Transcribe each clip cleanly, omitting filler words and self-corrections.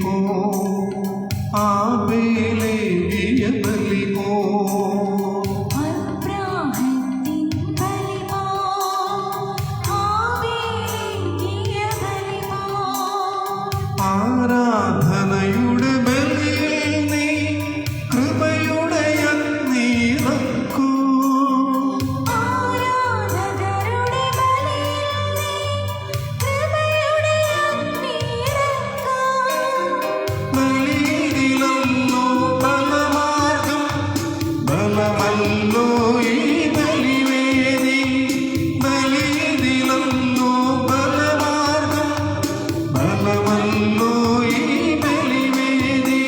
പോ ആബേലേകിയ ബലി പോ ആരാധനയുടെ ബലിയിൽ നീ കൃപയുടെ അഗ്നിറക്കൂ ബലിയിലല്ലോ ബലമാർഗം ബലമല്ലോ ഈ ബലിവേദി ബലിയിലല്ലോ ബലമാർഗം ബലമല്ലോ ഈ ബലിവേദി.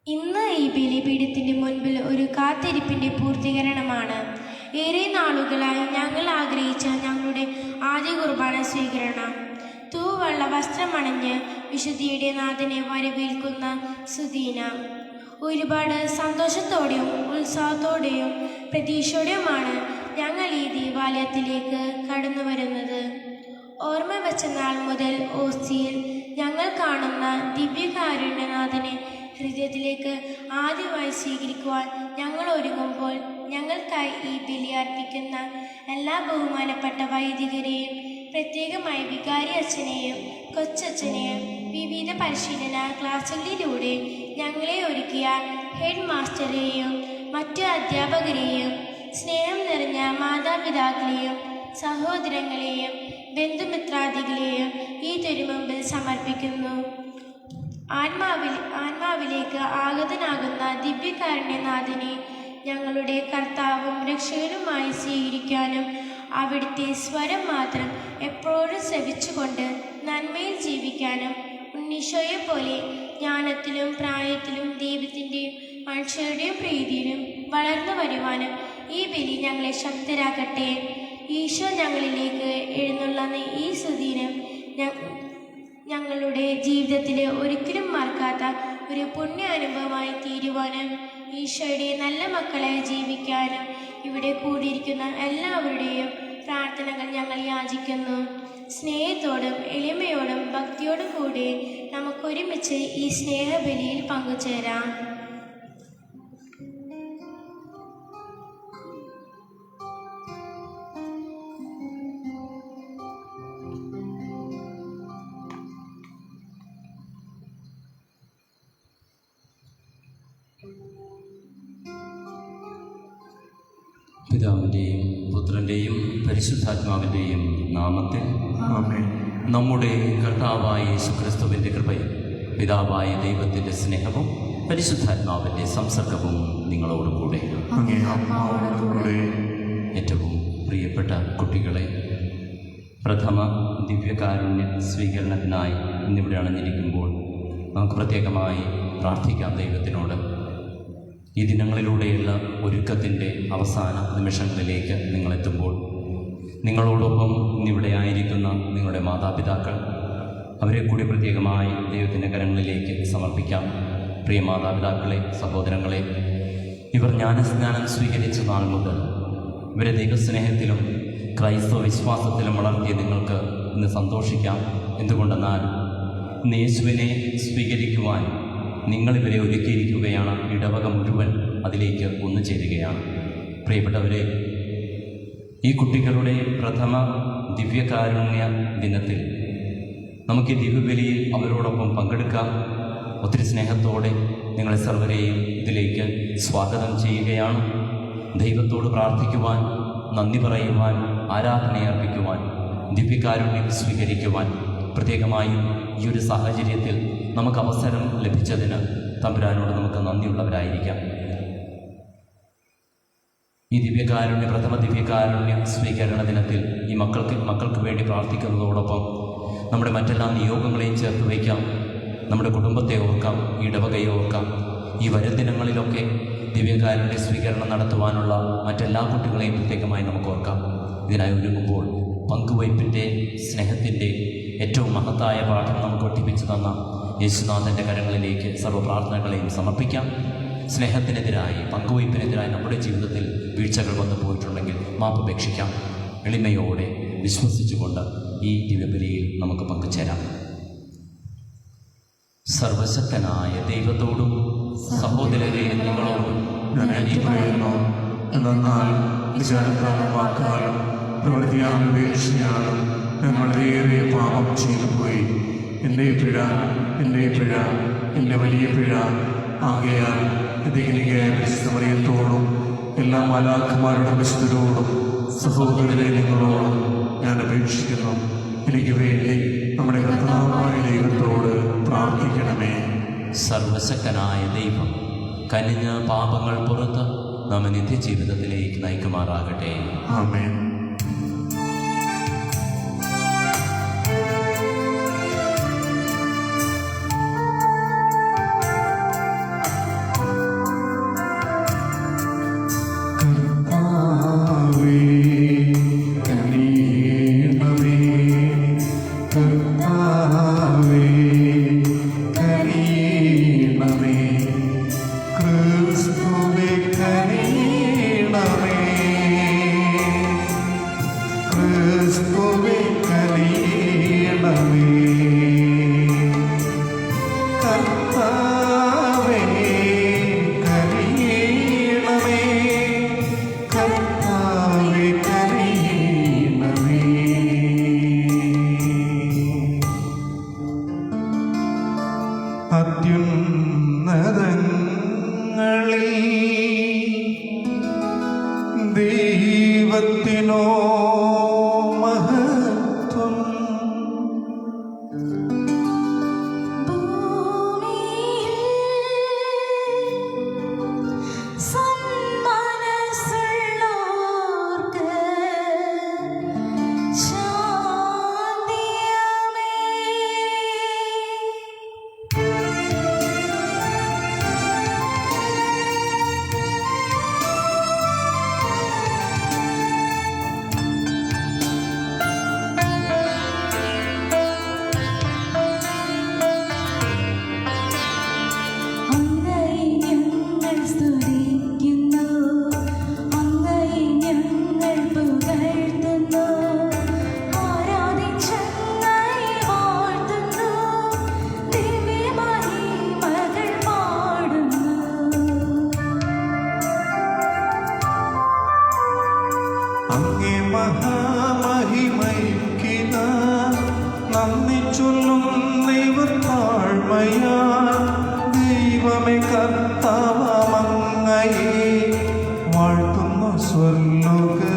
ഇന്ന് ഈ ബലിപീഠത്തിൻ്റെ മുൻപിൽ ഒരു കാത്തിരിപ്പിൻ്റെ പൂർത്തീകരണമാണ്. ഏറെ നാളുകളായി ഞങ്ങൾ ആഗ്രഹിച്ച ഞങ്ങളുടെ ആദ്യ കുർബാന സ്വീകരണം. തൂവെള്ള വസ്ത്രമണിഞ്ഞ് വിശുദ്ധിയുടെ നാഥനെ വരവേൽക്കുന്ന സുദീന. ഒരുപാട് സന്തോഷത്തോടെയും ഉത്സാഹത്തോടെയും പ്രതീക്ഷയോടെയുമാണ് ഞങ്ങൾ ഈ ദേവാലയത്തിലേക്ക് കടന്നു വരുന്നത്. ഓർമ്മ വെച്ച നാൾ മുതൽ ഓസ്തിയിൽ ഞങ്ങൾ കാണുന്ന ദിവ്യകാരുണ്യനാഥനെ ഹൃദയത്തിലേക്ക് ആദ്യമായി സ്വീകരിക്കുവാൻ ഞങ്ങൾ ഒരുങ്ങുമ്പോൾ ഞങ്ങൾക്കായി ഈ ബലി അർപ്പിക്കുന്ന എല്ലാ ബഹുമാനപ്പെട്ട വൈദികരെയും പ്രത്യേകമായി വികാരി അച്ഛനെയും കൊച്ചച്ഛനെയും വിവിധ പരിശീലന ക്ലാസുകളിലൂടെ ഞങ്ങളെ ഒരുക്കിയ ഹെഡ് മാസ്റ്ററെയും മറ്റ് അധ്യാപകരെയും സ്നേഹം നിറഞ്ഞ മാതാപിതാക്കളെയും സഹോദരങ്ങളെയും ബന്ധുമിത്രാദികളെയും ഈ തിരുമുമ്പിൽ സമർപ്പിക്കുന്നു. ആത്മാവിലേക്ക് ആഗതനാകുന്ന ദിവ്യകാരുണ്യനാഥനെ ഞങ്ങളുടെ കർത്താവും രക്ഷകനുമായി സ്വീകരിക്കാനും അവിടുത്തെ സ്വരം മാത്രം എപ്പോഴും ശ്രവിച്ചുകൊണ്ട് നന്മയിൽ ജീവിക്കാനും ഉണ്ണീശോയെ പോലെ ജ്ഞാനത്തിലും പ്രായത്തിലും ദൈവത്തിൻ്റെയും മനുഷ്യരുടെയും പ്രീതിയിലും വളർന്നു വരുവാനും ഈ ബലി ഞങ്ങളെ ശക്തരാക്കട്ടെ. ഈശോ ഞങ്ങളിലേക്ക് എഴുന്നള്ളുന്ന ഈ സുദിനം ഞങ്ങളുടെ ജീവിതത്തിൽ ഒരിക്കലും മറക്കാത്ത ഒരു പുണ്യ അനുഭവമായി തീരുവാനും ഈശോയുടെ നല്ല മക്കളായി ജീവിക്കാനും ഇവിടെ കൂടിയിരിക്കുന്ന എല്ലാവരുടെയും പ്രാർത്ഥനകൾ ഞങ്ങൾ യാചിക്കുന്നു. സ്നേഹത്തോടും എളിമയോടും ഭക്തിയോടും കൂടി നമുക്കൊരുമിച്ച് ഈ സ്നേഹബലിയിൽ പങ്കുചേരാം. പിതാവിൻ്റെയും പുത്രൻ്റെയും പരിശുദ്ധാത്മാവിൻ്റെയും നാമത്തിൽ നമ്മുടെ കർത്താവായ യേശുക്രിസ്തുവിൻ്റെ കൃപയും പിതാവായ ദൈവത്തിൻ്റെ സ്നേഹവും പരിശുദ്ധാത്മാവിൻ്റെ സംസർഗവും നിങ്ങളോടുകൂടെ. ഏറ്റവും പ്രിയപ്പെട്ട കുട്ടികളെ, പ്രഥമ ദിവ്യകാരുണ്യ സ്വീകരണത്തിനായി ഇന്നിവിടെ അണഞ്ഞിരിക്കുമ്പോൾ നമുക്ക് പ്രത്യേകമായി പ്രാർത്ഥിക്കാം ദൈവത്തിനോട്. ഈ ദിനങ്ങളിലൂടെയുള്ള ഒരുക്കത്തിൻ്റെ അവസാന നിമിഷങ്ങളിലേക്ക് നിങ്ങളെത്തുമ്പോൾ നിങ്ങളോടൊപ്പം ഇന്നിവിടെ ആയിരിക്കുന്ന നിങ്ങളുടെ മാതാപിതാക്കൾ, അവരെ കൂടി പ്രത്യേകമായി ദൈവത്തിൻ്റെ കരങ്ങളിലേക്ക് സമർപ്പിക്കാം. പ്രിയ മാതാപിതാക്കളെ, സഹോദരങ്ങളെ, ഇവർ ജ്ഞാനസ്നാനം സ്വീകരിച്ച നാൾ മുതൽ ഇവരെ ദൈവസ്നേഹത്തിലും ക്രൈസ്തവ വിശ്വാസത്തിലും വളർത്തിയ നിങ്ങൾക്ക് ഇന്ന് സന്തോഷിക്കാം. എന്തുകൊണ്ടെന്നാൽ ഇന്ന് യേശുവിനെ സ്വീകരിക്കുവാൻ നിങ്ങളിവരെ ഒരുക്കിയിരിക്കുകയാണ്. ഇടവക മുഴുവൻ അതിലേക്ക് ഒന്നു ചേരുകയാണ്. പ്രിയപ്പെട്ടവരെ, ഈ കുട്ടികളുടെ പ്രഥമ ദിവ്യകാരുണ്യ ദിനത്തിൽ നമുക്ക് ഈ ദിവ്യബലിയിൽ അവരോടൊപ്പം പങ്കെടുക്കാം. ഒത്തിരി സ്നേഹത്തോടെ നിങ്ങളെ സർവരെയും ഇതിലേക്ക് സ്വാഗതം ചെയ്യുകയാണ്. ദൈവത്തോട് പ്രാർത്ഥിക്കുവാൻ, നന്ദി പറയുവാൻ, ആരാധനയർപ്പിക്കുവാൻ, ദിവ്യകാരുണ്യം സ്വീകരിക്കുവാൻ പ്രത്യേകമായും ഈ ഒരു സാഹചര്യത്തിൽ നമുക്ക് അവസരം ലഭിച്ചതിന് തമ്പുരാനോട് നമുക്ക് നന്ദിയുള്ളവരായിരിക്കാം. ഈ പ്രഥമ ദിവ്യകാരുണ്യ സ്വീകരണ ദിനത്തിൽ ഈ മക്കൾക്ക് വേണ്ടി പ്രാർത്ഥിക്കുന്നതോടൊപ്പം നമ്മുടെ മറ്റെല്ലാ നിയോഗങ്ങളെയും ചേർത്ത് വയ്ക്കാം. നമ്മുടെ കുടുംബത്തെ ഓർക്കാം, ഇടവകയെ ഓർക്കാം. ഈ വരും ദിനങ്ങളിലൊക്കെ ദിവ്യകാരുണ്യ സ്വീകരണം നടത്തുവാനുള്ള മറ്റെല്ലാ കുട്ടികളെയും പ്രത്യേകമായി നമുക്ക് ഓർക്കാം. ഇതിനായി ഒരുങ്ങുമ്പോൾ പങ്കുവയ്പ്പിൻ്റെ സ്നേഹത്തിൻ്റെ ഏറ്റവും മഹത്തായ പാഠം നമുക്ക് ഒട്ടിപ്പിച്ചു തന്ന യേശുനാഥൻ്റെ കരങ്ങളിലേക്ക് സർവ്വപ്രാർത്ഥനകളെയും സമർപ്പിക്കാം. സ്നേഹത്തിനെതിരായി, പങ്കുവയ്പ്പിനെതിരായി നമ്മുടെ ജീവിതത്തിൽ വീഴ്ചകൾ വന്നു പോയിട്ടുണ്ടെങ്കിൽ മാപ്പപേക്ഷിക്കാം. എളിമയോടെ വിശ്വസിച്ചുകൊണ്ട് ഈ ദിവ്യബലിയിൽ നമുക്ക് പങ്കുചേരാം. സർവശക്തനായ ദൈവത്തോടും സഹോദരരെ നിങ്ങളോടും ഞാൻ ഈ പറയുന്നു, എന്നാൽ വിചാരത്താലും വാക്കാലും പ്രവൃത്തിയാലും ഉപേക്ഷയാലും ഞങ്ങൾ ഏറെ പാപം ചെയ്തു പോയി. എൻ്റെ പിഴ, എൻ്റെ വലിയ പിഴ. ആകയാൽ ദൈനികയായ വിശുദ്ധമറിയത്തോടും എല്ലാ മാലാഖമാരുടെ വിശുദ്ധരോടും സഹോദരരെ നിങ്ങളോടും ഞാൻ അപേക്ഷിക്കുന്നു. എനിക്ക് വേണ്ടി നമ്മുടെ കർത്താവായ ദൈവത്തോട് പ്രാർത്ഥിക്കണമേ. സർവശക്തനായ ദൈവം കനിഞ്ഞ പാപങ്ങൾ പുറത്ത് നമ്മെ നിത്യജീവിതത്തിലേക്ക് നയിക്കുമാറാകട്ടെ. ആമേൻ. അത്യുന്നതങ്ങളിൽ ദൈവത്തിനോ മഹത്വം, അങ്ങേ മഹാമഹിമയ്ക്കിത നന്ദി ചൊല്ലും ദൈവത്താഴ്മയാ. ദൈവമേ കർത്താവങ്ങയെ വാഴ്ത്തുന്നു സ്വർലോകരാജനേ.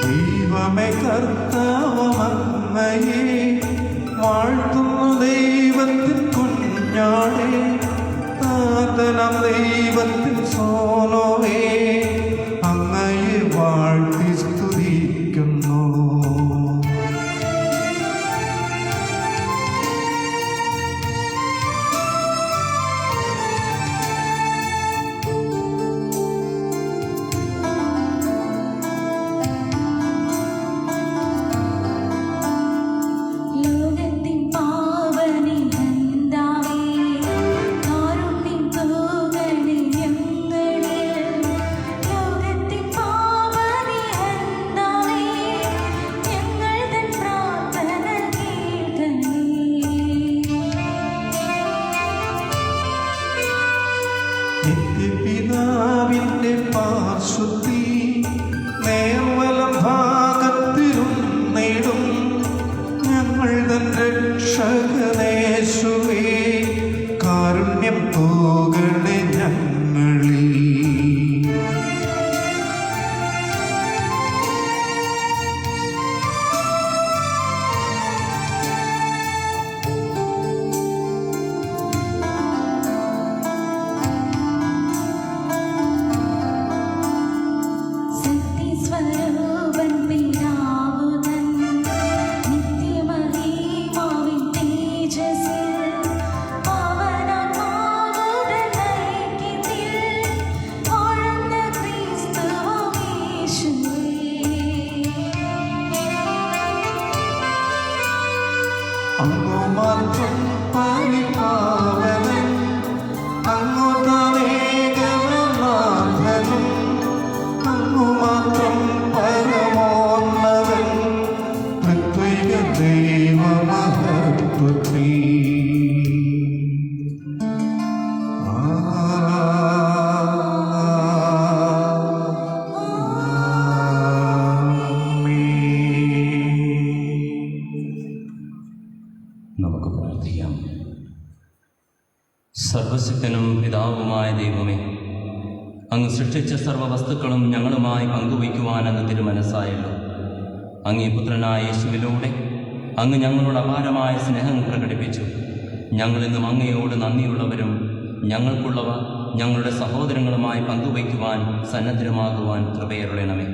ദൈവമേ കർത്താവങ്ങയെ വാഴ്ത്തുന്നു ദൈവത്തിൻ കുഞ്ഞാടേ. താതനാം ദൈവത്തിൻ സോനോവേ അങ്ങയെ വാഴ്ത്തി സ്തുതിക്കുന്നു. ും അങ്ങു മാത്രം പരിപാവനൻ, അങ്ങു താനേകനാഥനും, അങ്ങു മാത്രം പരമോന്നതൻ, ത്രിത്വൈക ദൈവമഹത്വത്തിൽ. നമുക്ക് പ്രാർത്ഥിക്കാം. സർവശക്തനും പിതാവുമായ ദൈവമേ, അങ്ങ് സൃഷ്ടിച്ച സർവ്വ വസ്തുക്കളും ഞങ്ങളുമായി പങ്കുവയ്ക്കുവാൻ അങ്ങ് തിരുമനസ്സായല്ലോ. അങ്ങേ പുത്രനായ യേശുവിലൂടെ അങ്ങ് ഞങ്ങളോട് അപാരമായ സ്നേഹം പ്രകടിപ്പിച്ചു. ഞങ്ങളിന്നും അങ്ങയോട് നന്ദിയുള്ളവരും ഞങ്ങൾക്കുള്ളവ ഞങ്ങളുടെ സഹോദരങ്ങളുമായി പങ്കുവയ്ക്കുവാൻ സന്നദ്ധമാകുവാൻ കൃപയരുളണമേ.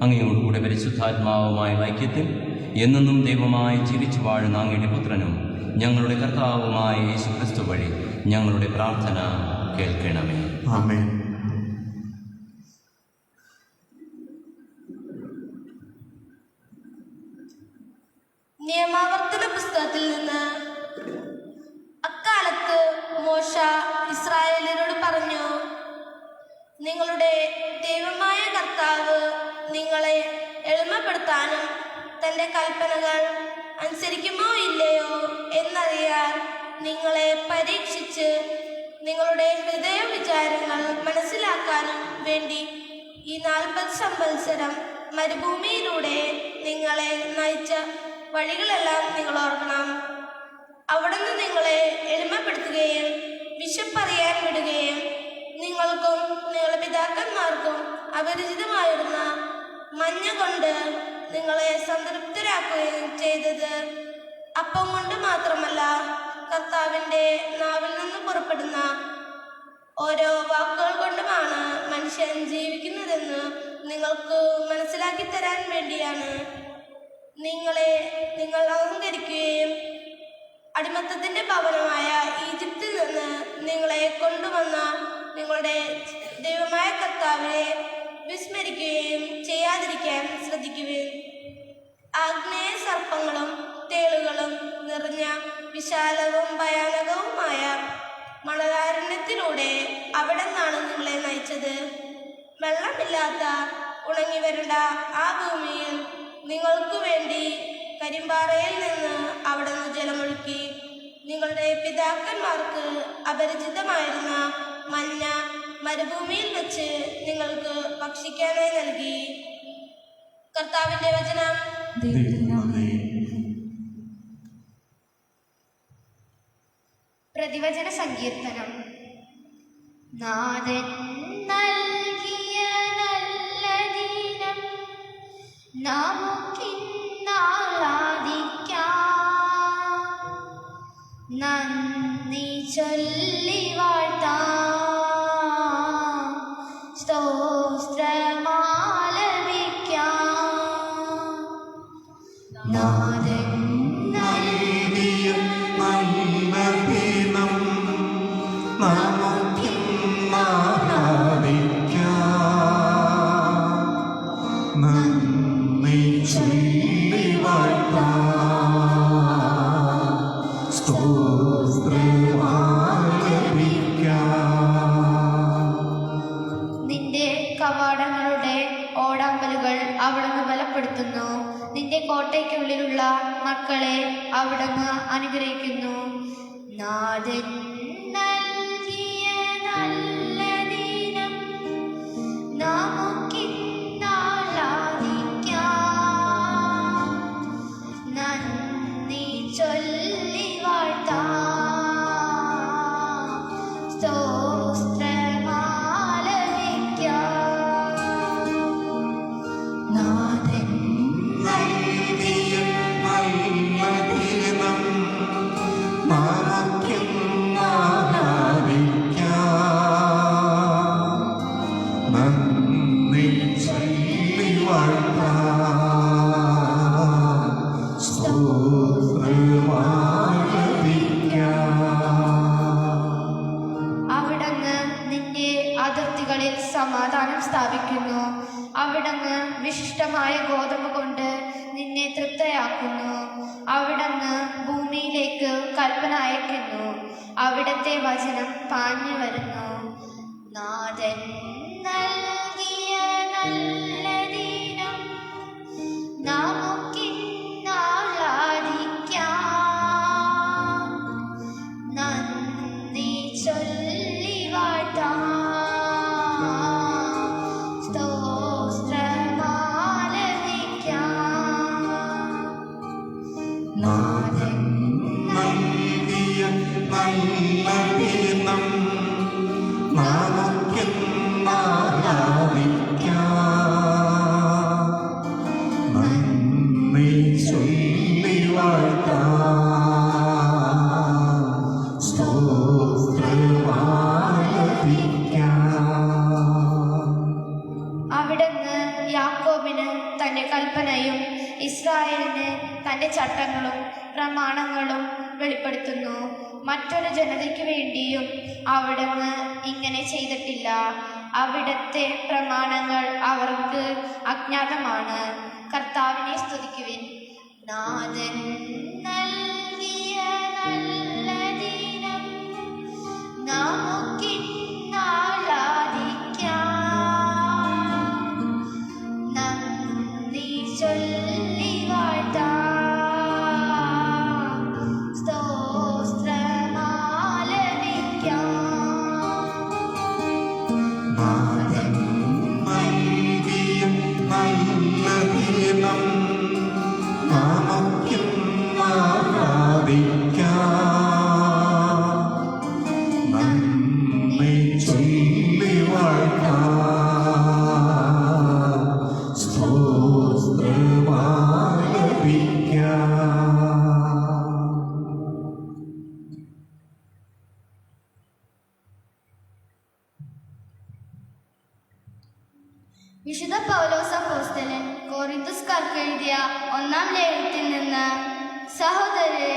അങ്ങയോടുകൂടെ പരിശുദ്ധാത്മാവുമായ ഐക്യത്തിൽ എന്നെന്നും ദൈവമായി ജീവിച്ചു വാഴുന്ന അങ്ങയുടെ പുത്രനും ഞങ്ങളുടെ കർത്താവുമായ യേശു ക്രിസ്തു വഴി ഞങ്ങളുടെ പ്രാർത്ഥന കേൾക്കണമേ. ആമേൻ. നിയമാവർത്തന പുസ്തകത്തിൽ നിന്ന് അക്കാലത്ത് മോശ ഇസ്രായേലിനോട് പറഞ്ഞു, നിങ്ങളുടെ ദൈവമായ കർത്താവ് നിങ്ങളെ എളിമപ്പെടുത്താനും തൻ്റെ കൽപ്പനകൾ അനുസരിക്കുമോ ഇല്ലയോ എന്നറിയാൻ നിങ്ങളെ പരീക്ഷിച്ച് നിങ്ങളുടെ ഹൃദയ വിചാരങ്ങൾ മനസ്സിലാക്കാനും വേണ്ടി ഈ 40 സംവത്സരം മരുഭൂമിയിലൂടെ നിങ്ങളെ നയിച്ച വഴികളെല്ലാം നിങ്ങൾ ഓർക്കണം. അവിടുന്ന് നിങ്ങളെ എളിമപ്പെടുത്തുകയും വിശപ്പറിയാൻ വിടുകയും നിങ്ങൾക്കും നിങ്ങളുടെ പിതാക്കന്മാർക്കും അപരിചിതമായിരുന്ന മഞ്ഞ കൊണ്ട് നിങ്ങളെ സംതൃപ്തരാക്കുകയും ചെയ്തത് അപ്പം കൊണ്ട് മാത്രമല്ല, കർത്താവിൻ്റെ നാവിൽ നിന്ന് പുറപ്പെടുന്ന ഓരോ വാക്കുകൾ കൊണ്ടുമാണ് മനുഷ്യൻ ജീവിക്കുന്നതെന്ന് നിങ്ങൾക്ക് മനസ്സിലാക്കി തരാൻ വേണ്ടിയാണ്. നിങ്ങൾ അഹങ്കരിക്കുകയും അടിമത്തത്തിൻ്റെ ഭവനമായ ഈജിപ്തിൽ നിന്ന് നിങ്ങളെ കൊണ്ടുവന്ന നിങ്ങളുടെ ദൈവമായ കർത്താവിനെ വിസ്മരിക്കുകയും ചെയ്യാതിരിക്കാൻ ശ്രദ്ധിക്കുകയും ആഗ്നേയ സർപ്പങ്ങളും തേളുകളും നിറഞ്ഞ വിശാലവും ഭയാനകവുമായ മണലാരണ്യത്തിലൂടെ അവിടെ നിന്നാണ് നിങ്ങളെ നയിച്ചത്. വെള്ളമില്ലാത്ത ഉണങ്ങി വരേണ്ട ആ ഭൂമിയിൽ നിങ്ങൾക്ക് വേണ്ടി കരിമ്പാറയിൽ നിന്ന് അവിടെ നിന്ന് ജലമൊഴുക്കി. നിങ്ങളുടെ പിതാക്കന്മാർക്ക് അപരിചിതമായിരുന്ന മഞ്ഞ മരുഭൂമിയിൽ വെച്ച് നിങ്ങൾക്ക് ഭക്ഷിക്കാനായി നൽകി. കർത്താവിന്റെ വചനം. പ്രതിവചന സങ്കീർത്തനം. നാഥൻ നൽകിയ നല്ല ദിനം നമുക്കിന്നാലാദിക്കാം, നന്ദി ചൊല്ലി വാഴ്ത്താം, സ്തോത്രമാലപിക്കാം. നാഥൻ നൽകിയ നല്ല ദിനം നമുക്കിന്നാലാദിക്കാം, നന്ദി ചൊല്ലി വാഴ്ത്താം, സ്തോത്രമാലപിക്കാം. നിന്റെ കവാടങ്ങളുടെ ഓടാമ്പലുകൾ അവിടുന്ന് ബലപ്പെടുത്തുന്നു. നിന്റെ കോട്ടയ്ക്കുള്ളിലുള്ള മക്കളെ അവിടുന്ന് അനുഗ്രഹിക്കുന്നു. നാഥൻ നൽകിയ നല്ല ദിനം നമുക്കിന്നാലാദിക്കാം, നന്ദി ചൊല്ലി വാഴ്ത്താം, സ്തോത്രമാലപിക്കാം. നാഥൻ നൽകിയ നല്ല ദിനം നമുക്കിന്നാലാദിക്കാം, നന്ദി ചൊല്ലി വാഴ്ത്താം, സ്തോത്രമാലപിക്കാം. അവിടുന്ന് നിന്റെ അതിർത്തികളിൽ സമാധാനം സ്ഥാപിക്കുന്നു. അവിടുന്ന് വിശിഷ്ടമായ ഗോതമ്പ് കൊണ്ട് നിന്നെ തൃപ്തയാക്കുന്നു. അവിടുന്ന് ഭൂമി എനിക്ക് കൽപ്പന അയക്കുന്നു. അവിടുത്തെ വചനം പാഞ്ഞു വരുന്നു. നാഥൻ നൽകിയ നല്ല ദിനം നമുക്കിന്നാലാദിക്കാം. നന്ദി ചൊല്ലി വാഴ്ത്താം. നാഥൻ നൽകിയ നല്ല ദിനം നമുക്കിന്നാലാദിക്കാം. നന്ദി ചൊല്ലി വാഴ്ത്താം. സ്തോത്രമാലപിക്കാം. അവിടുന്ന് യാക്കോബിന് തൻ്റെ കൽപ്പനയും ഇസ്രായേലിന് തൻ്റെ ചട്ടങ്ങളും പ്രമാണങ്ങളും വെളിപ്പെടുത്തുന്നു. മറ്റൊരു ജനതയ്ക്ക് വേണ്ടിയും അവിടുന്ന് ഇങ്ങനെ ചെയ്തിട്ടില്ല. അവിടുത്തെ പ്രമാണങ്ങൾ അവർക്ക് അജ്ഞാതമാണ്. കർത്താവിനെ സ്തുതിക്കുവിൻ. നാഥൻ നൽകിയ നല്ല ദിനം നമുക്കിന്നാലാദിക്കാം. നന്ദി ചൊല്ലി വാഴ്ത്താം. സ്തോത്രമാലപിക്കാം. നാഥൻ നൽകിയ നല്ല ദിനം നമുക്കിന്നാലാദിക്കാം. നന്ദി ചൊല്ലി വാഴ്ത്താം. സ്തോത്രമാലപിക്കാം. വിശുദ്ധ പൗലോസ് അപ്പോസ്തലൻ കൊറിന്തുസ്കാർക്ക് എഴുതിയ 1-ാം ലേഖനത്തിൽ നിന്ന്, സഹോദരരെ,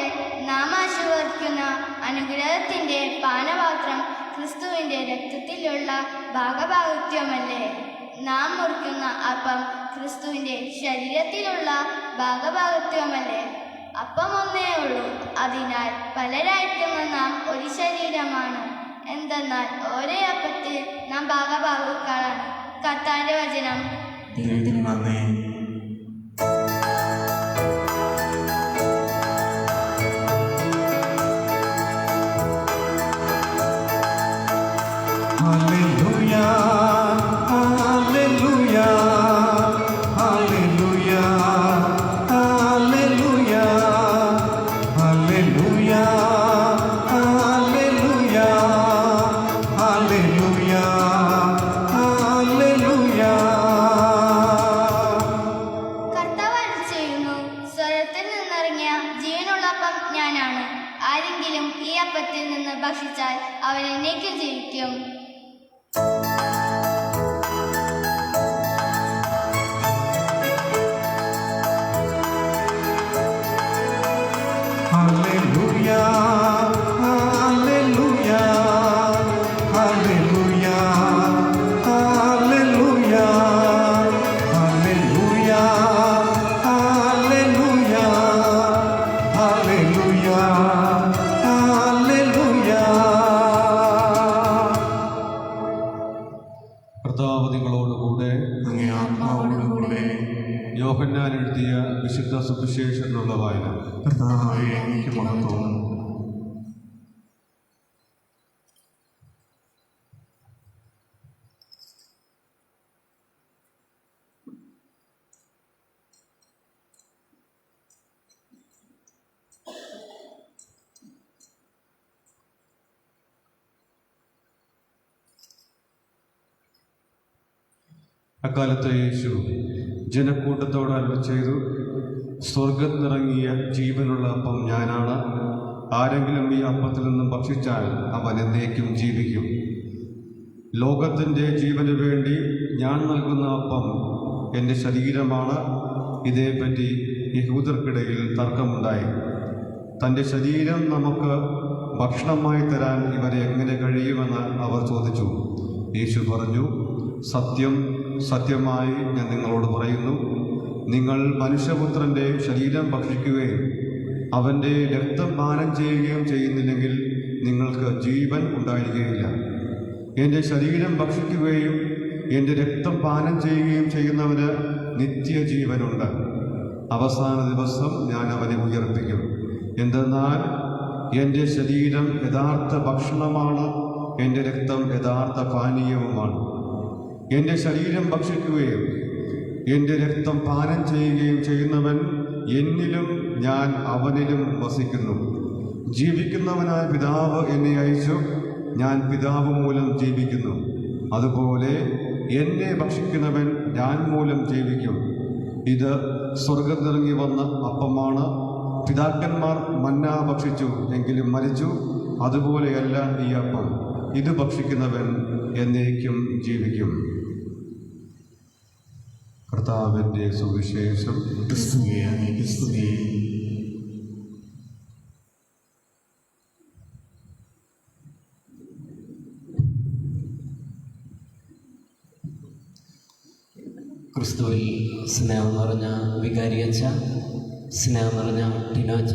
നാം ആശീർവദിക്കുന്ന അനുഗ്രഹത്തിൻ്റെ പാനപാത്രം ക്രിസ്തുവിൻ്റെ രക്തത്തിലുള്ള ഭാഗഭാഗിത്വമല്ലേ? നാം മുറിക്കുന്ന അപ്പം ക്രിസ്തുവിൻ്റെ ശരീരത്തിലുള്ള ഭാഗഭാഗിത്വമല്ലേ? അപ്പം ഒന്നേ ഉള്ളൂ, അതിനാൽ പലരായിരിക്കുന്ന നാം ഒരു ശരീരമാണ്. എന്തെന്നാൽ ഒരേ അപ്പത്തിൽ നാം ഭാഗഭാഗക്കാരാണ്. കർത്താവിന്റെ വചനം. ദൈവത്തിന് നന്ദി. Hallelujah, hallelujah, hallelujah, hallelujah, hallelujah, hallelujah, hallelujah, hallelujah. കർത്താവ് അരുളിച്ചെയ്യുന്നു, സ്വർഗ്ഗത്തിൽ നിന്നിറങ്ങിയ ജീവനുള്ള അപ്പം ഞാനാണ്. ആരെങ്കിലും ഈ അപ്പത്തിൽ നിന്ന് ഭക്ഷിച്ചാൽ അവൻ എന്നേക്കും ജീവിക്കും. Hallelujah, hallelujah, hallelujah, hallelujah, hallelujah, hallelujah, hallelujah, hallelujah. കർത്താവ് നിങ്ങളോടുകൂടെ. അങ്ങേ ആത്മാവോടുകൂടെ. യോഹന്നാൻ എഴുതിയ വിശുദ്ധ സുവിശേഷത്തിലുള്ള വായന. കർത്താവേ, അങ്ങേക്ക് മഹത്വം. അക്കാലത്ത് യേശു ജനക്കൂട്ടത്തോട് അരുളി ചെയ്തു, സ്വർഗത്തിനിറങ്ങിയ ജീവനുള്ള അപ്പം ഞാനാണ്. ആരെങ്കിലും ഈ അപ്പത്തിൽ നിന്നും ഭക്ഷിച്ചാൽ അവൻ എന്നേക്കും ജീവിക്കും. ലോകത്തിൻ്റെ ജീവന് വേണ്ടി ഞാൻ നൽകുന്ന അപ്പം എൻ്റെ ശരീരമാണ്. ഇതേപ്പറ്റി യഹൂദർക്കിടയിൽ തർക്കമുണ്ടായി. തൻ്റെ ശരീരം നമുക്ക് ഭക്ഷണമായി തരാൻ ഇവരെ എങ്ങനെ കഴിയുമെന്ന് അവർ ചോദിച്ചു. യേശു പറഞ്ഞു, സത്യം സത്യമായി ഞാൻ നിങ്ങളോട് പറയുന്നു, നിങ്ങൾ മനുഷ്യപുത്രൻ്റെ ശരീരം ഭക്ഷിക്കുകയും അവൻ്റെ രക്തം പാനം ചെയ്യുകയും ചെയ്യുന്നില്ലെങ്കിൽ നിങ്ങൾക്ക് ജീവൻ ഉണ്ടായിരിക്കുകയില്ല. എൻ്റെ ശരീരം ഭക്ഷിക്കുകയും എൻ്റെ രക്തം പാനം ചെയ്യുകയും ചെയ്യുന്നവന് നിത്യജീവനുണ്ട്. അവസാന ദിവസം ഞാൻ അവനെ ഉയർപ്പിക്കും. എന്തെന്നാൽ എൻ്റെ ശരീരം യഥാർത്ഥ ഭക്ഷണമാണ്, എൻ്റെ രക്തം യഥാർത്ഥ പാനീയവുമാണ്. എൻ്റെ ശരീരം ഭക്ഷിക്കുകയും എൻ്റെ രക്തം പാനം ചെയ്യുകയും ചെയ്യുന്നവൻ എന്നിലും ഞാൻ അവനിലും വസിക്കുന്നു. ജീവിക്കുന്നവനായ പിതാവ് എന്നെ അയച്ചു, ഞാൻ പിതാവ് മൂലം ജീവിക്കുന്നു. അതുപോലെ എന്നെ ഭക്ഷിക്കുന്നവൻ ഞാൻ മൂലം ജീവിക്കും. ഇത് സ്വർഗ്ഗം നിറങ്ങി വന്ന അപ്പമാണ്. പിതാക്കന്മാർ മന്ന ഭക്ഷിച്ചു, എങ്കിലും മരിച്ചു. അതുപോലെയല്ല ഈ അപ്പം. ഇത് ഭക്ഷിക്കുന്നവൻ എന്നേക്കും ജീവിക്കും. കർത്താവിൻ്റെ സുവിശേഷം. ക്രിസ്തുവേ, അങ്ങേക്ക് സ്തുതി. ക്രിസ്തുവിൽ സ്നേഹം നിറഞ്ഞ വികാരിയച്ച, സ്നേഹം നിറഞ്ഞ ടിനോച്ച,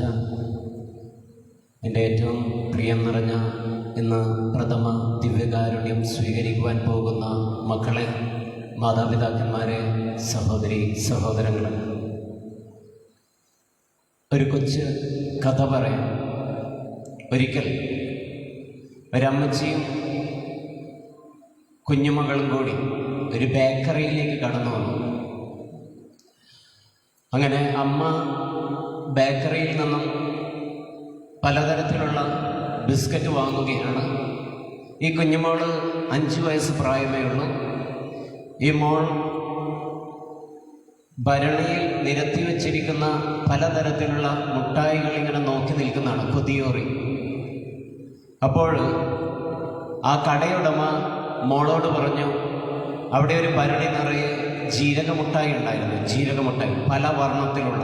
എൻ്റെ ഏറ്റവും പ്രിയം നിറഞ്ഞ ഇന്ന് പ്രഥമ ദിവ്യകാരുണ്യം സ്വീകരിക്കുവാൻ പോകുന്ന മക്കളെ, മാതാപിതാക്കന്മാരെ, സഹോദരി സഹോദരങ്ങളെ, ഒരു കൊച്ചു കഥ പറയാം. ഒരിക്കൽ ഒരമ്മച്ചിയും കുഞ്ഞുമകളും കൂടി ഒരു ബേക്കറിയിലേക്ക് കടന്നു വന്നു. അങ്ങനെ അമ്മ ബേക്കറിയിൽ നിന്നും പലതരത്തിലുള്ള ബിസ്ക്കറ്റ് വാങ്ങുകയാണ്. ഈ കുഞ്ഞുമോള് 5 വയസ്സ് പ്രായമേ ഉള്ളൂ. ഈ മോൾ ഭരണിയിൽ നിരത്തി വച്ചിരിക്കുന്ന പലതരത്തിലുള്ള മുട്ടായികൾ ഇങ്ങനെ നോക്കി നിൽക്കുന്നതാണ്, കൊതിയോറി. അപ്പോൾ ആ കടയുടമ മോളോട് പറഞ്ഞു, അവിടെ ഒരു ഭരണി നിറയെ ജീരകമുട്ടായി ഉണ്ടായിരുന്നു. ജീരകമുട്ടായി പല വർണ്ണത്തിലുള്ള.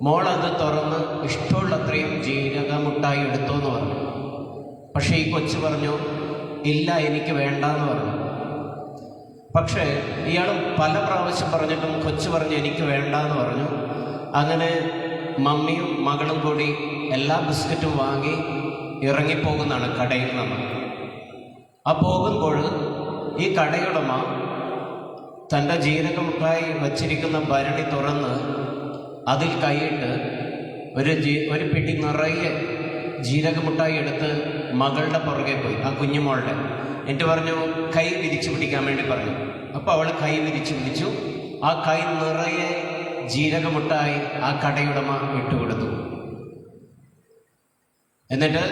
മോൾ അത് തുറന്ന് ഇഷ്ടമുള്ളത്രയും ജീരകമുട്ടായി എടുത്തു എന്ന് പറഞ്ഞു. പക്ഷേ ഈ കൊച്ചു പറഞ്ഞു, ഇല്ല, എനിക്ക് വേണ്ടെന്ന് പറഞ്ഞു. പക്ഷേ ഇയാൾ പല പ്രാവശ്യം പറഞ്ഞിട്ടും കൊച്ചു പറഞ്ഞു, എനിക്ക് വേണ്ടെന്ന് പറഞ്ഞു. അങ്ങനെ മമ്മിയും മകളും കൂടി എല്ലാ ബിസ്ക്കറ്റും വാങ്ങി ഇറങ്ങിപ്പോകുന്നതാണ് കടയിൽ നിന്ന്. ആ പോകുമ്പോൾ ഈ കടയുടമ തൻ്റെ ജീരകമുട്ടായി വച്ചിരിക്കുന്ന ഭരണി തുറന്ന് അതിൽ കൈയിട്ട് ഒരു പിടി നിറയെ ജീരകമുട്ടായി എടുത്ത് മകളുടെ പുറകെ പോയി, ആ കുഞ്ഞുമോളുടെ. എന്നിട്ട് പറഞ്ഞു, കൈ വിരിച്ചു പിടിക്കാൻ വേണ്ടി പറഞ്ഞു. അപ്പോൾ അവൾ കൈ വിരിച്ചു പിടിച്ചു. ആ കൈ നിറയെ ജീരകമുട്ടായി ആ കടയുടമ ഇട്ടുകൊടുത്തു. എന്നിട്ട്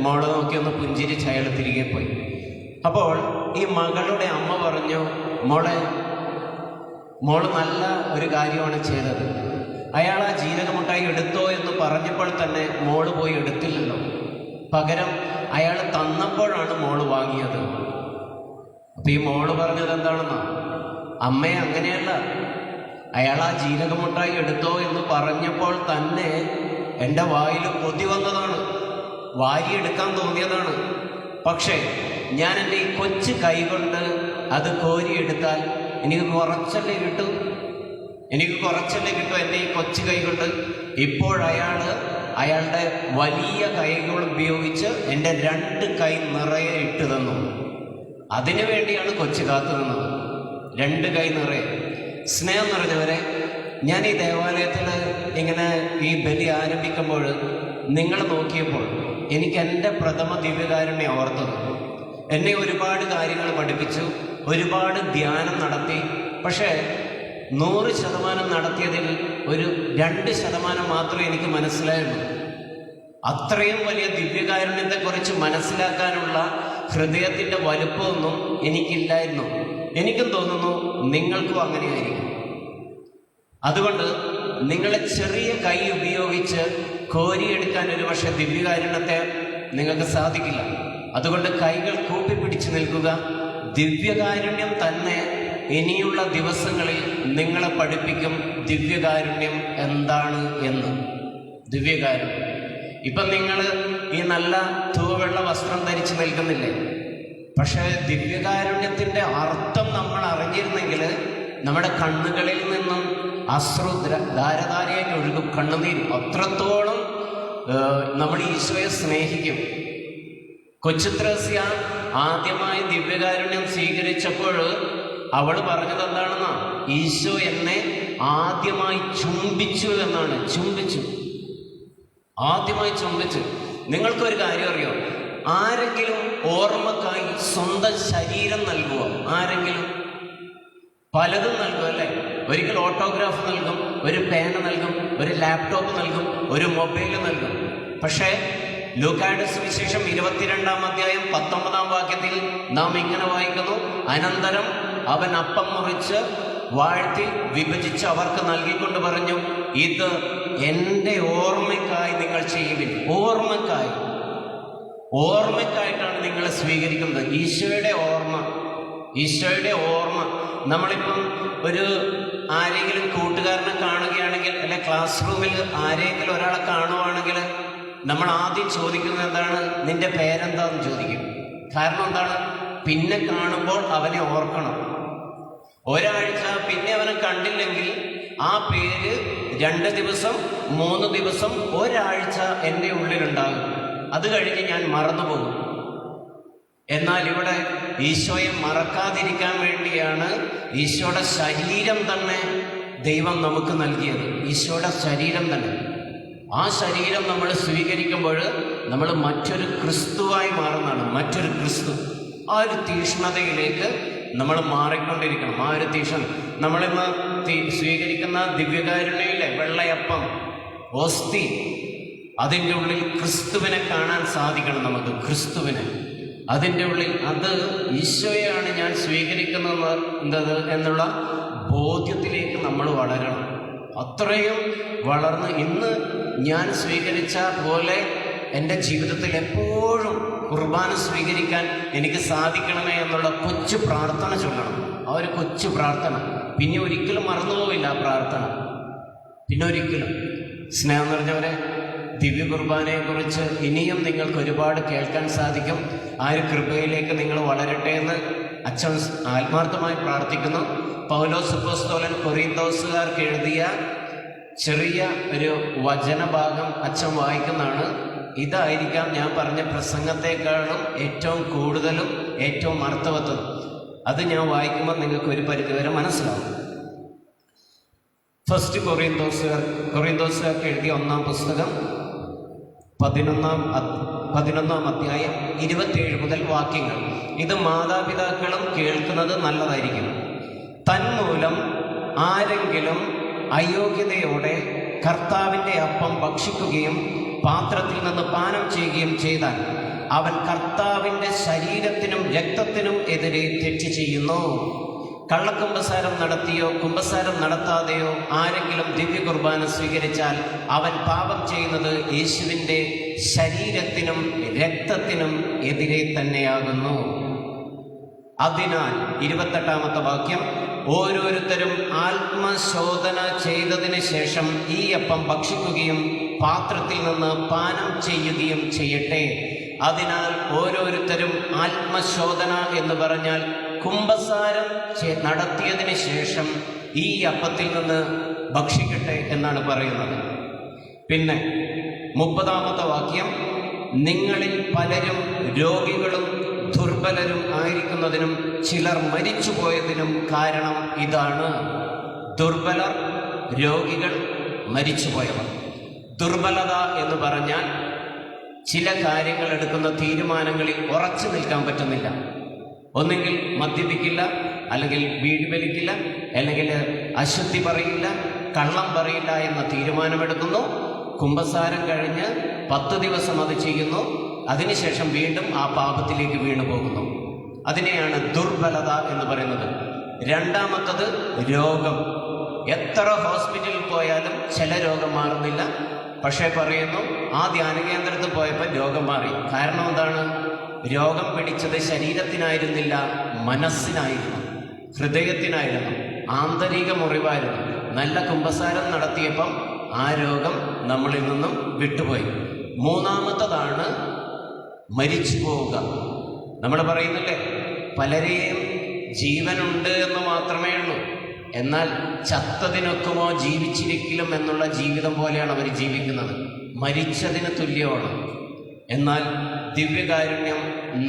മോള് നോക്കി ഒന്ന് പുഞ്ചിരിച്ച് അയാൾ തിരികെ പോയി. അപ്പോൾ ഈ മകളുടെ അമ്മ പറഞ്ഞു, മോള് നല്ല ഒരു കാര്യമാണ് ചെയ്തത്. അയാൾ ആ ജീരകമുട്ടായി എടുത്തോ എന്ന് പറഞ്ഞപ്പോൾ തന്നെ മോള് പോയി എടുത്തില്ലല്ലോ. പകരം അയാൾ തന്നപ്പോഴാണ് മോള് വാങ്ങിയത്. അപ്പൊ ഈ മോള് പറഞ്ഞത് എന്താണെന്നാ, അമ്മയെ അങ്ങനെയല്ല, അയാൾ ആ ജീരകമുട്ടായി എടുത്തോ എന്ന് പറഞ്ഞപ്പോൾ തന്നെ എൻ്റെ വായിൽ കൊതി വന്നതാണ്, വാരിയെടുക്കാൻ തോന്നിയതാണ്. പക്ഷേ ഞാൻ എൻ്റെ ഈ കൊച്ചു കൈ കൊണ്ട് അത് കോരിയെടുത്താൽ എനിക്ക് കുറച്ചല്ലേ കിട്ടൂ, എൻ്റെ ഈ കൊച്ചു കൈ കൊണ്ട്. അയാളുടെ വലിയ കൈകൾ ഉപയോഗിച്ച് എൻ്റെ 2 കൈ നിറയെ ഇട്ട് തന്നു. അതിനു വേണ്ടിയാണ് കൊച്ചു കാത്തു നിന്നത്. 2 കൈ നിറയെ. സ്നേഹം നിറഞ്ഞവരെ, ഞാൻ ഈ ദേവാലയത്തിൽ ഇങ്ങനെ ഈ ബലി ആരംഭിക്കുമ്പോൾ നിങ്ങൾ നോക്കിയപ്പോൾ എനിക്ക് എൻ്റെ പ്രഥമ ദിവ്യകാരുണ്യം ഓർത്തത്. എന്നെ ഒരുപാട് കാര്യങ്ങൾ പഠിപ്പിച്ചു, ഒരുപാട് ധ്യാനം നടത്തി. പക്ഷേ 100% നടത്തിയതിൽ ഒരു 2% മാത്രമേ എനിക്ക് മനസ്സിലായുള്ളൂ. അത്രയും വലിയ ദിവ്യകാരുണ്യത്തെക്കുറിച്ച് മനസ്സിലാക്കാനുള്ള ഹൃദയത്തിൻ്റെ വലുപ്പമൊന്നും എനിക്കില്ലായിരുന്നു. എനിക്കും തോന്നുന്നു നിങ്ങൾക്കും അങ്ങനെയായിരിക്കും. അതുകൊണ്ട് നിങ്ങളെ ചെറിയ കൈ ഉപയോഗിച്ച് കോരിയെടുക്കാൻ ഒരു പക്ഷേ ദിവ്യകാരുണ്യത്തെ നിങ്ങൾക്ക് സാധിക്കില്ല. അതുകൊണ്ട് കൈകൾ കൂപ്പിപ്പിടിച്ച് നിൽക്കുക. ദിവ്യകാരുണ്യം തന്നെ ഇനിയുള്ള ദിവസങ്ങളിൽ നിങ്ങളെ പഠിപ്പിക്കും ദിവ്യകാരുണ്യം എന്താണ് എന്ന്. ദിവ്യകാരുണ്യം ഇപ്പം നിങ്ങൾ ഈ നല്ല തൂവെള്ള വസ്ത്രം ധരിച്ച് നിൽക്കുന്നില്ലേ? പക്ഷേ ദിവ്യകാരുണ്യത്തിൻ്റെ അർത്ഥം നമ്മൾ അറിഞ്ഞിരുന്നെങ്കിൽ നമ്മുടെ കണ്ണുകളിൽ നിന്നും അശ്രു ധാരധാരയായിട്ട് ഒഴുകും കണ്ണുനീർ. അത്രത്തോളം നമ്മൾ ഈശോയെ സ്നേഹിക്കും. കൊച്ചു ത്രേസ്യ ആദ്യമായി ദിവ്യകാരുണ്യം സ്വീകരിച്ചപ്പോൾ അവൾ പറഞ്ഞത് എന്താണെന്നാ? ഈശോ എന്നെ ആദ്യമായി ചുംബിച്ചു എന്നാണ്. ആദ്യമായി ചുംബിച്ചു. നിങ്ങൾക്കൊരു കാര്യം അറിയോ? ആരെങ്കിലും ഓർമ്മക്കായി സ്വന്തം ശരീരം നൽകുമോ? ആരെങ്കിലും? പലതും നൽകും അല്ലേ? ഒരിക്കൽ ഓട്ടോഗ്രാഫ് നൽകും, ഒരു പേന നൽകും, ഒരു ലാപ്ടോപ്പ് നൽകും, ഒരു മൊബൈൽ നൽകും. പക്ഷേ ലൂക്കായുടെ സുവിശേഷം 22-ാം അധ്യായം 19-ാം വാക്യത്തിൽ നാം ഇങ്ങനെ വായിക്കുന്നു: അനന്തരം അവൻ അപ്പം മുറിച്ച് വാഴ്ത്തി വിഭജിച്ച് അവർക്ക് നൽകിക്കൊണ്ട് പറഞ്ഞു, ഇത് എൻ്റെ ഓർമ്മയ്ക്കായി നിങ്ങൾ ചെയ്യുവിൻ. ഓർമ്മയ്ക്കായിട്ടാണ് നിങ്ങൾ സ്വീകരിക്കുന്നത്. ഈശോയുടെ ഓർമ്മ. നമ്മളിപ്പം ഒരു ആരെങ്കിലും കൂട്ടുകാരനെ കാണുകയാണെങ്കിൽ, അല്ലെ ക്ലാസ് റൂമിൽ ആരെങ്കിലും ഒരാളെ കാണുവാണെങ്കിൽ നമ്മൾ ആദ്യം ചോദിക്കുന്നത് എന്താണ്? നിന്റെ പേരെന്താന്ന് ചോദിക്കും. കാരണം എന്താണ്? പിന്നെ കാണുമ്പോൾ അവനെ ഓർക്കണം. ഒരാഴ്ച പിന്നെ അവനെ കണ്ടില്ലെങ്കിൽ ആ പേര് 2 ദിവസം 3 ദിവസം ഒരാഴ്ച എൻ്റെ ഉള്ളിലുണ്ടാകും. അത് കഴിഞ്ഞ് ഞാൻ മറന്നുപോകും. എന്നാൽ ഇവിടെ ഈശോയെ മറക്കാതിരിക്കാൻ വേണ്ടിയാണ് ഈശോയുടെ ശരീരം തന്നെ ദൈവം നമുക്ക് നൽകിയത്. ഈശോയുടെ ശരീരം തന്നെ. ആ ശരീരം നമ്മൾ സ്വീകരിക്കുമ്പോൾ നമ്മൾ മറ്റൊരു ക്രിസ്തുവായി മാറുന്നതാണ്. മറ്റൊരു ക്രിസ്തു. ആ ഒരു തീഷ്ണതയിലേക്ക് നമ്മൾ മാറിക്കൊണ്ടിരിക്കണം. ആ ഒരു തീഷ്ണത നമ്മളിന്ന് സ്വീകരിക്കുന്ന ദിവ്യകാരുണ്യയിലെ വെള്ളയപ്പം, ഓസ്തി, അതിൻ്റെ ഉള്ളിൽ ക്രിസ്തുവിനെ കാണാൻ സാധിക്കണം നമുക്ക്. ക്രിസ്തുവിനെ അതിൻ്റെ ഉള്ളിൽ, അത് ഈശോയാണ് ഞാൻ സ്വീകരിക്കുന്നത് എന്നുള്ള ബോധ്യത്തിലേക്ക് നമ്മൾ വളരണം. അത്രയും വളർന്ന് ഇന്ന് ഞാൻ സ്വീകരിച്ച പോലെ എൻ്റെ ജീവിതത്തിൽ എപ്പോഴും കുർബാന സ്വീകരിക്കാൻ എനിക്ക് സാധിക്കണമേ എന്നുള്ള കൊച്ചു പ്രാർത്ഥന ചൊല്ലണം. ആ ഒരു കൊച്ചു പ്രാർത്ഥന പിന്നെ ഒരിക്കലും മറന്നുപോവില്ല. ആ പ്രാർത്ഥന പിന്നെ ഒരിക്കലും. സ്നേഹം നിറഞ്ഞവരെ, ദിവ്യ കുർബാനയെക്കുറിച്ച് ഇനിയും നിങ്ങൾക്ക് ഒരുപാട് കേൾക്കാൻ സാധിക്കും. ആ ഒരു കൃപയിലേക്ക് നിങ്ങൾ വളരട്ടെ എന്ന് അച്ഛൻ ആത്മാർത്ഥമായി പ്രാർത്ഥിക്കുന്നു. പൗലോസ് അപ്പോസ്തലൻ കൊറിന്തോസുകാർക്ക് എഴുതിയ ചെറിയ ഒരു വചനഭാഗം അച്ഛൻ വായിക്കുന്നതാണ്. ഇതായിരിക്കാം ഞാൻ പറഞ്ഞ പ്രസംഗത്തെക്കാളും ഏറ്റവും കൂടുതലും ഏറ്റവും അർത്ഥവത്തും. അത് ഞാൻ വായിക്കുമ്പോൾ നിങ്ങൾക്ക് ഒരു പരിധിവരെ മനസ്സിലാവും. ഫസ്റ്റ് കൊറിന്തോസുകാർക്ക് എഴുതിയ 1-ാം പുസ്തകം 11-ാം അധ്യായം 27 മുതൽ വാക്യങ്ങൾ. ഇത് മാതാപിതാക്കളും കേൾക്കുന്നത് നല്ലതായിരിക്കും. തന്മൂലം ആരെങ്കിലും അയോഗ്യതയോടെ കർത്താവിൻ്റെ അപ്പം ഭക്ഷിക്കുകയും പാത്രത്തിൽ നിന്ന് പാനം ചെയ്യുകയും ചെയ്താൽ അവൻ കർത്താവിൻ്റെ ശരീരത്തിനും രക്തത്തിനും എതിരെ തെറ്റ് ചെയ്യുന്നു. കള്ളക്കുമ്പസാരം നടത്തിയോ കുമ്പസാരം നടത്താതെയോ ആരെങ്കിലും ദിവ്യ കുർബാന സ്വീകരിച്ചാൽ അവൻ പാപം ചെയ്യുന്നത് യേശുവിൻ്റെ ശരീരത്തിനും രക്തത്തിനും എതിരെ തന്നെയാകുന്നു. അതിനാൽ 28-ാമത്തെ വാക്യം, ഓരോരുത്തരും ആത്മശോധന ചെയ്തതിന് ശേഷം ഈ അപ്പം ഭക്ഷിക്കുകയും പാത്രത്തിൽ നിന്ന് പാനം ചെയ്യുകയും ചെയ്യട്ടെ. അതിനാൽ ഓരോരുത്തരും ആത്മശോധന എന്ന് പറഞ്ഞാൽ കുമ്പസാരം നടത്തിയതിന് ശേഷം ഈ അപ്പത്തിൽ നിന്ന് ഭക്ഷിക്കട്ടെ എന്നാണ് പറയുന്നത്. പിന്നെ 30-ാമത്തെ വാക്യം, നിങ്ങളിൽ പലരും രോഗികളും ദുർബലരും ആയിരിക്കുന്നതിനും ചിലർ മരിച്ചുപോയതിനും കാരണം ഇതാണ്. ദുർബലർ, രോഗികൾ, മരിച്ചുപോയവർ. ദുർബലത എന്ന് പറഞ്ഞാൽ ചില കാര്യങ്ങൾ എടുക്കുന്ന തീരുമാനങ്ങളിൽ ഉറച്ചു നിൽക്കാൻ പറ്റുന്നില്ല. ഒന്നെങ്കിൽ മദ്യപിക്കില്ല, അല്ലെങ്കിൽ വീട് വലിക്കില്ല, അല്ലെങ്കിൽ അശുദ്ധി പറയില്ല, കള്ളം പറയില്ല എന്ന തീരുമാനമെടുക്കുന്നു. കുമ്പസാരം കഴിഞ്ഞ് 10 ദിവസം അത് ചെയ്യുന്നു. അതിനുശേഷം വീണ്ടും ആ പാപത്തിലേക്ക് വീണു പോകുന്നു. അതിനെയാണ് ദുർബലത എന്ന് പറയുന്നത്. രണ്ടാമത്തത് രോഗം. എത്ര ഹോസ്പിറ്റലിൽ പോയാലും ചില രോഗം മാറുന്നില്ല. പക്ഷേ പറയുന്നു ആ ധ്യാനകേന്ദ്രത്തിൽ പോയപ്പോൾ രോഗം മാറി. കാരണം എന്താണ്? രോഗം പിടിച്ചത് ശരീരത്തിനായിരുന്നില്ല, മനസ്സിനായിരുന്നു, ഹൃദയത്തിനായിരുന്നു, ആന്തരിക മുറിവായിരുന്നു. നല്ല കുമ്പസാരം നടത്തിയപ്പം ആ രോഗം നമ്മളിൽ നിന്നും വിട്ടുപോയി. മൂന്നാമത്തതാണ് മരിച്ചു പോവുക. നമ്മൾ പറയുന്നില്ലേ, പലരെയും ജീവനുണ്ട് എന്ന് മാത്രമേ ഉള്ളൂ, എന്നാൽ ചത്തതിനൊക്കുമോ ജീവിച്ചിരിക്കലും എന്നുള്ള ജീവിതം പോലെയാണ് അവർ ജീവിക്കുന്നത്. മരിച്ചതിന് തുല്യമാണ്. എന്നാൽ ദിവ്യകാരുണ്യം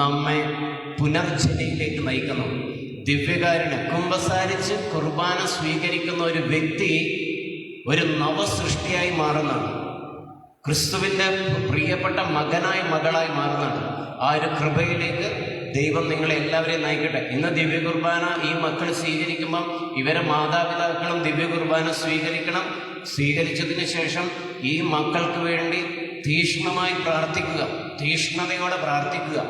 നമ്മെ പുനർജനയിലേക്ക് നയിക്കുന്നു. ദിവ്യകാരുണ്യം കുമ്പസാരിച്ച് കുർബാന സ്വീകരിക്കുന്ന ഒരു വ്യക്തി ഒരു നവസൃഷ്ടിയായി മാറുന്നതാണ്. ക്രിസ്തുവിൻ്റെ പ്രിയപ്പെട്ട മകനായി മകളായി മാറുന്നതാണ്. ആ ഒരു കൃപയിലേക്ക് ദൈവം നിങ്ങളെ എല്ലാവരെയും നയിക്കട്ടെ. ഇന്ന് ദിവ്യ കുർബാന ഈ മക്കൾ സ്വീകരിക്കുമ്പം ഇവരെ മാതാപിതാക്കളും ദിവ്യ കുർബാന സ്വീകരിക്കണം. സ്വീകരിച്ചതിന് ശേഷം ഈ മക്കൾക്ക് വേണ്ടി തീക്ഷ്ണമായി പ്രാർത്ഥിക്കുക, തീക്ഷ്ണതയോടെ പ്രാർത്ഥിക്കുക.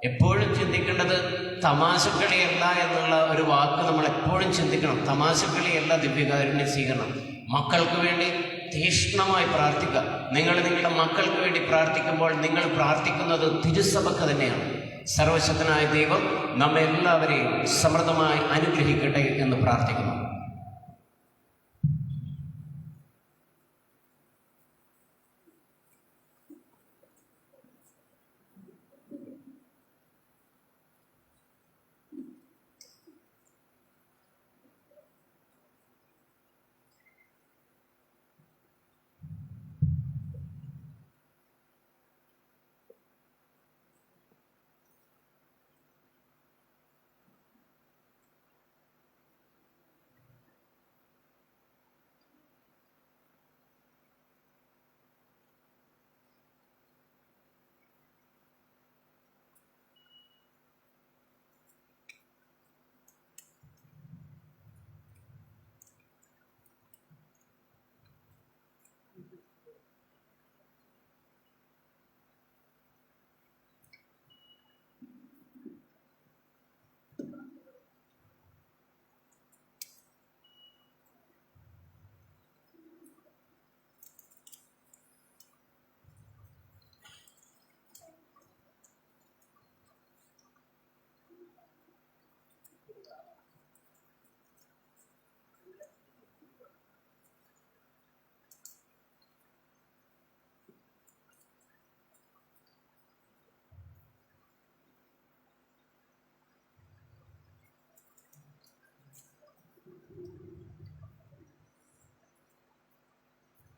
എപ്പോഴും ചിന്തിക്കേണ്ടത് തമാശക്കളിയല്ല എന്നുള്ള ഒരു വാക്ക് നമ്മൾ എപ്പോഴും ചിന്തിക്കണം. തമാശക്കളിയല്ല ദിവ്യകാരുണ്യ സ്വീകരണം. മക്കൾക്ക് വേണ്ടി തീക്ഷ്ണമായി പ്രാർത്ഥിക്കുക. നിങ്ങൾ നിങ്ങളുടെ മക്കൾക്ക് വേണ്ടി പ്രാർത്ഥിക്കുമ്പോൾ നിങ്ങൾ പ്രാർത്ഥിക്കുന്നത് തിരുസഭക്ക് തന്നെയാണ്. സർവശക്തനായ ദൈവം നമ്മെല്ലാവരെയും സമൃദ്ധമായി അനുഗ്രഹിക്കട്ടെ എന്ന് പ്രാർത്ഥിക്കുന്നു.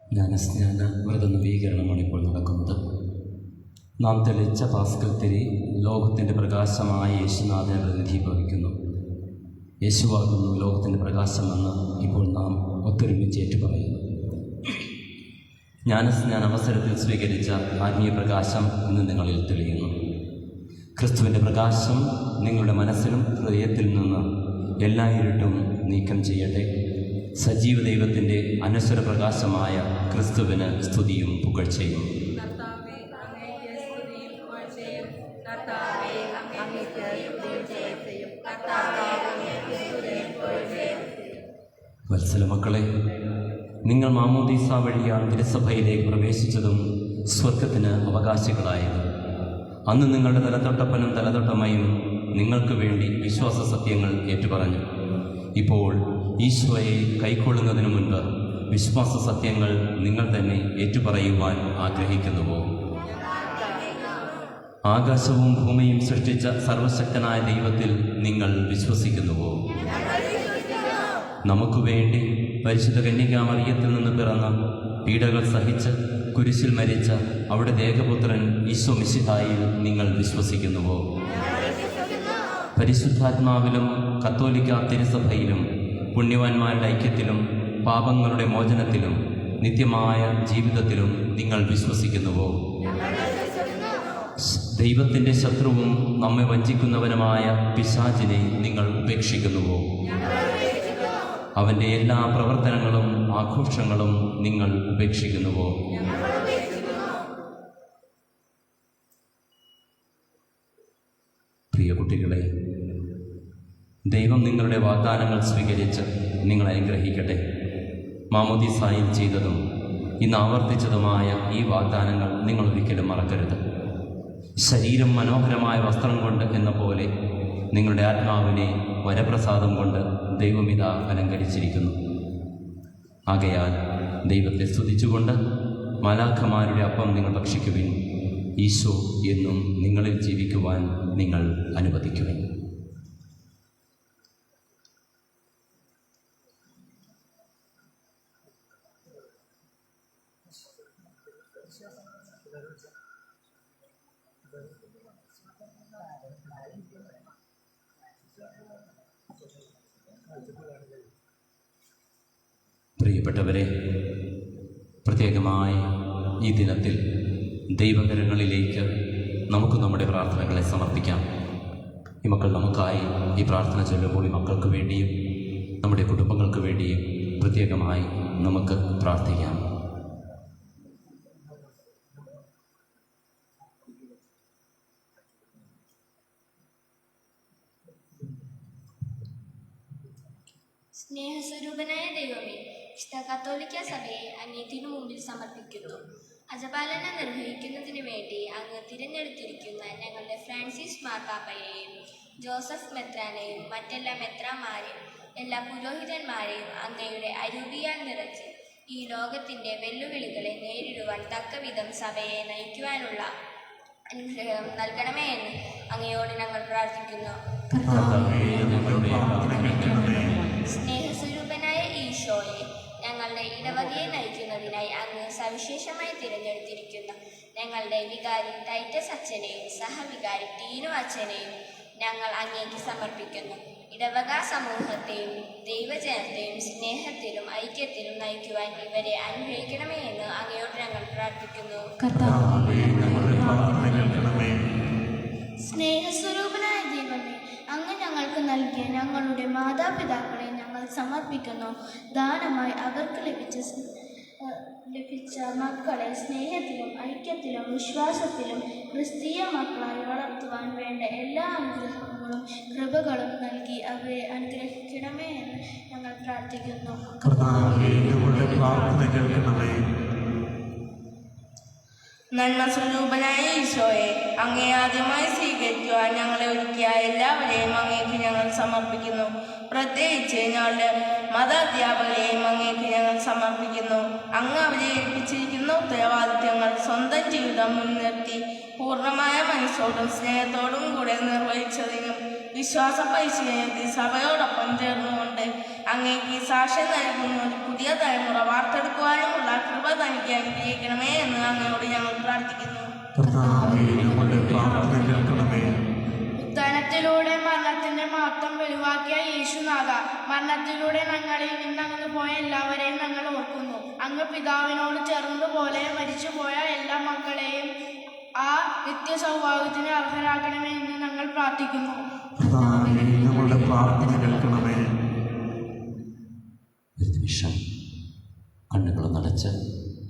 ജ്ഞാനസ്നാന വ്രത നവീകരണമാണ് ഇപ്പോൾ നടക്കുന്നത്. നാം തെളിച്ച പാസ്കൽ തിരി ലോകത്തിൻ്റെ പ്രകാശമായ യേശുനാഥനെ പ്രതിനിധീഭവിക്കുന്നു. യേശുവാകുന്നു ലോകത്തിൻ്റെ പ്രകാശമെന്ന് ഇപ്പോൾ നാം ഒത്തൊരുമിച്ച് ഏറ്റുപറയുന്നു. ജ്ഞാനസ്നാന അവസരത്തിൽ സ്വീകരിച്ച ആത്മീയ പ്രകാശം ഇന്ന് നിങ്ങളിൽ തെളിയുന്നു. ക്രിസ്തുവിൻ്റെ പ്രകാശം നിങ്ങളുടെ മനസ്സിലും ഹൃദയത്തിൽ നിന്ന് എല്ലാ ഇരുട്ടും നീക്കം ചെയ്യട്ടെ. സജീവ ദൈവത്തിൻ്റെ അനശ്വര പ്രകാശമായ ക്രിസ്തുവിന് സ്തുതിയും പുകഴ്ചയും. വത്സല മക്കളെ, നിങ്ങൾ മാമോദീസ വഴിയാണ് തിരുസഭയിലേക്ക് പ്രവേശിച്ചതും സ്വർഗത്തിന് അവകാശികളായത്. അന്ന് നിങ്ങളുടെ തലതൊട്ടപ്പനും തലതൊട്ടമ്മയും നിങ്ങൾക്ക് വേണ്ടി വിശ്വാസ സത്യങ്ങൾ ഏറ്റുപറഞ്ഞു. ഇപ്പോൾ ഈശോയെ കൈക്കൊള്ളുന്നതിനു മുൻപ് വിശ്വാസ സത്യങ്ങൾ നിങ്ങൾ തന്നെ ഏറ്റുപറയുവാൻ ആഗ്രഹിക്കുന്നുവോ? ആകാശവും ഭൂമിയും സൃഷ്ടിച്ച സർവശക്തനായ ദൈവത്തിൽ നിങ്ങൾ വിശ്വസിക്കുന്നുവോ? നമുക്ക് വേണ്ടി പരിശുദ്ധ കന്യകാമറിയത്തിൽ നിന്ന് പിറന്ന പീഡകൾ സഹിച്ച് കുരിശിൽ മരിച്ച അവിടുത്തെ ഏകപുത്രൻ ഈശോ മിശിഹായിൽ നിങ്ങൾ വിശ്വസിക്കുന്നുവോ? പരിശുദ്ധാത്മാവിലും കത്തോലിക്ക തിരുസഭയിലും പുണ്യവാന്മാരുടെ ഐക്യത്തിലും പാപങ്ങളുടെ മോചനത്തിലും നിത്യമായ ജീവിതത്തിലും നിങ്ങൾ വിശ്വസിക്കുന്നുവോ? ദൈവത്തിൻ്റെ ശത്രുവും നമ്മെ വഞ്ചിക്കുന്നവനുമായ പിശാചിനെ നിങ്ങൾ ഉപേക്ഷിക്കുന്നുവോ? അവൻ്റെ എല്ലാ പ്രവർത്തനങ്ങളും ആഘോഷങ്ങളും നിങ്ങൾ ഉപേക്ഷിക്കുന്നുവോ? പ്രിയ കുട്ടികളെ, ദൈവം നിങ്ങളുടെ വാഗ്ദാനങ്ങൾ സ്വീകരിച്ച് നിങ്ങളെ അനുഗ്രഹിക്കട്ടെ. മാമോദീസായിൽ ചെയ്തതും ഇന്ന് ആവർത്തിച്ചതുമായ ഈ വാഗ്ദാനങ്ങൾ നിങ്ങൾ ഒരിക്കലും മറക്കരുത്. ശരീരം മനോഹരമായ വസ്ത്രം കൊണ്ട് എന്ന പോലെ നിങ്ങളുടെ ആത്മാവിനെ വരപ്രസാദം കൊണ്ട് ദൈവമിത അലങ്കരിച്ചിരിക്കുന്നു. ആകയാൽ ദൈവത്തെ സ്തുതിച്ചുകൊണ്ട് മാലാഖമാരുടെ അപ്പം നിങ്ങൾ ഭക്ഷിക്കുവിൻ. ഈശോ എന്നും നിങ്ങളിൽ ജീവിക്കുവാൻ നിങ്ങൾ അനുവദിക്കുവിൻ. പ്രിയപ്പെട്ടവരെ, പ്രത്യേകമായി ഈ ദിനത്തിൽ ദൈവകരങ്ങളിലേക്ക് നമുക്ക് നമ്മുടെ പ്രാർത്ഥനകളെ സമർപ്പിക്കാം. ഈ മക്കൾ നമുക്കായി ഈ പ്രാർത്ഥന ചൊല്ലുമ്പോൾ ഈ മക്കൾക്ക് വേണ്ടിയും നമ്മുടെ കുടുംബങ്ങൾക്ക് വേണ്ടിയും പ്രത്യേകമായി നമുക്ക് പ്രാർത്ഥിക്കാം. സ്നേഹസ്വരൂപനായ ദൈവമേ, വിശുദ്ധ കത്തോലിക്ക സഭയെ അങ്ങേ തിരു മുമ്പിൽ സമർപ്പിക്കുന്നു. അജപാലനം നിർവഹിക്കുന്നതിന് വേണ്ടി അങ്ങ് തിരഞ്ഞെടുത്തിരിക്കുന്ന ഞങ്ങളുടെ ഫ്രാൻസിസ് മാർപ്പാപ്പയെയും ജോസഫ് മെത്രാനെയും മറ്റെല്ലാ മെത്രാന്മാരെയും എല്ലാ പുരോഹിതന്മാരെയും അങ്ങയുടെ അരൂപിയാൽ നിറച്ച് ഈ ലോകത്തിൻ്റെ വെല്ലുവിളികളെ നേരിടുവാൻ തക്കവിധം സഭയെ നയിക്കുവാനുള്ള അനുഗ്രഹം നൽകണമേ എന്ന് അങ്ങയോട് ഞങ്ങൾ പ്രാർത്ഥിക്കുന്നു. സ്നേഹസ്വരൂപനായ ഈശോയെ, ഞങ്ങളുടെ ഇടവകയെ നയിക്കുന്നതിനായി അങ്ങ് സവിശേഷമായി തിരഞ്ഞെടുത്തിരിക്കുന്ന ഞങ്ങളുടെ വികാരി ടൈറ്റസ് അച്ഛനെയും സഹവികാരി ടീനു അച്ഛനെയും ഞങ്ങൾ അങ്ങേക്ക് സമർപ്പിക്കുന്നു. ഇടവക സമൂഹത്തെയും ദൈവജനത്തെയും സ്നേഹത്തിലും ഐക്യത്തിലും നയിക്കുവാൻ ഇവരെ അനുഗ്രഹിക്കണമേ എന്ന് അങ്ങയോട് ഞങ്ങൾ പ്രാർത്ഥിക്കുന്നു. സ്നേഹസ്വരൂപനായ ദൈവമേ, അങ്ങ് ഞങ്ങൾക്ക് നൽകിയ ഞങ്ങളുടെ മാതാപിതാക്കളെ ഞങ്ങൾ സമർപ്പിക്കുന്നു. ദാനമായി അവർക്ക് ലഭിച്ച മക്കളെ സ്നേഹത്തിലും ഐക്യത്തിലും വിശ്വാസത്തിലും ക്രിസ്തീയ മക്കളായി വളർത്തുവാൻ വേണ്ട എല്ലാ അനുഗ്രഹങ്ങളും കൃപകളും നൽകി അവരെ അനുഗ്രഹിക്കണമേ എന്ന് ഞങ്ങൾ പ്രാർത്ഥിക്കുന്നു. നന്മ സ്വരൂപനായ ഈശോയെ, അങ്ങേ ആദ്യമായി സ്വീകരിക്കുവാൻ ഞങ്ങളെ ഒരുക്കിയ എല്ലാവരെയും അങ്ങേക്ക് ഞങ്ങൾ സമർപ്പിക്കുന്നു. പ്രത്യേകിച്ച് ഞങ്ങളുടെ മതാധ്യാപകരെയും അങ്ങേക്ക് ഞങ്ങൾ സമർപ്പിക്കുന്നു. അങ്ങ് അവരെ ഏൽപ്പിച്ചിരിക്കുന്ന ഉത്തരവാദിത്വങ്ങൾ സ്വന്തം ജീവിതം മുൻനിർത്തി പൂർണ്ണമായ മനസ്സോടും സ്നേഹത്തോടും കൂടെ നിർവഹിച്ചതിനും വിശ്വാസ പരിശീലനത്തിൽ സഭയോടൊപ്പം ചേർന്നുകൊണ്ട് അങ്ങേക്ക് സാക്ഷ്യം നൽകുന്ന ഒരു പുതിയ തലമുറ വാർത്തെടുക്കുവാനുമുള്ള കൃപ തനിക്ക് അനുഗ്രഹിക്കണമേ എന്ന് അങ്ങയോട് ഞങ്ങൾ പ്രാർത്ഥിക്കുന്നു. ഉത്ഥാനത്തിലൂടെ മരണത്തിന്റെ മഹത്വം വെളിവാക്കിയ യേശുനാഥ, മരണത്തിലൂടെ ഞങ്ങളിൽ നിന്നങ്ങ് പോയ എല്ലാവരെയും ഞങ്ങൾ ഓർക്കുന്നു. അങ്ങ് പിതാവിനോട് ചേർന്നതുപോലെ മരിച്ചുപോയ എല്ലാ മക്കളെയും ആ നിത്യ സൗഭാഗ്യത്തിന് അർഹരാക്കണമേ എന്ന് ഞങ്ങൾ പ്രാർത്ഥിക്കുന്നു. ഒരു നിമിഷം കണ്ണുകൾ നടച്ച്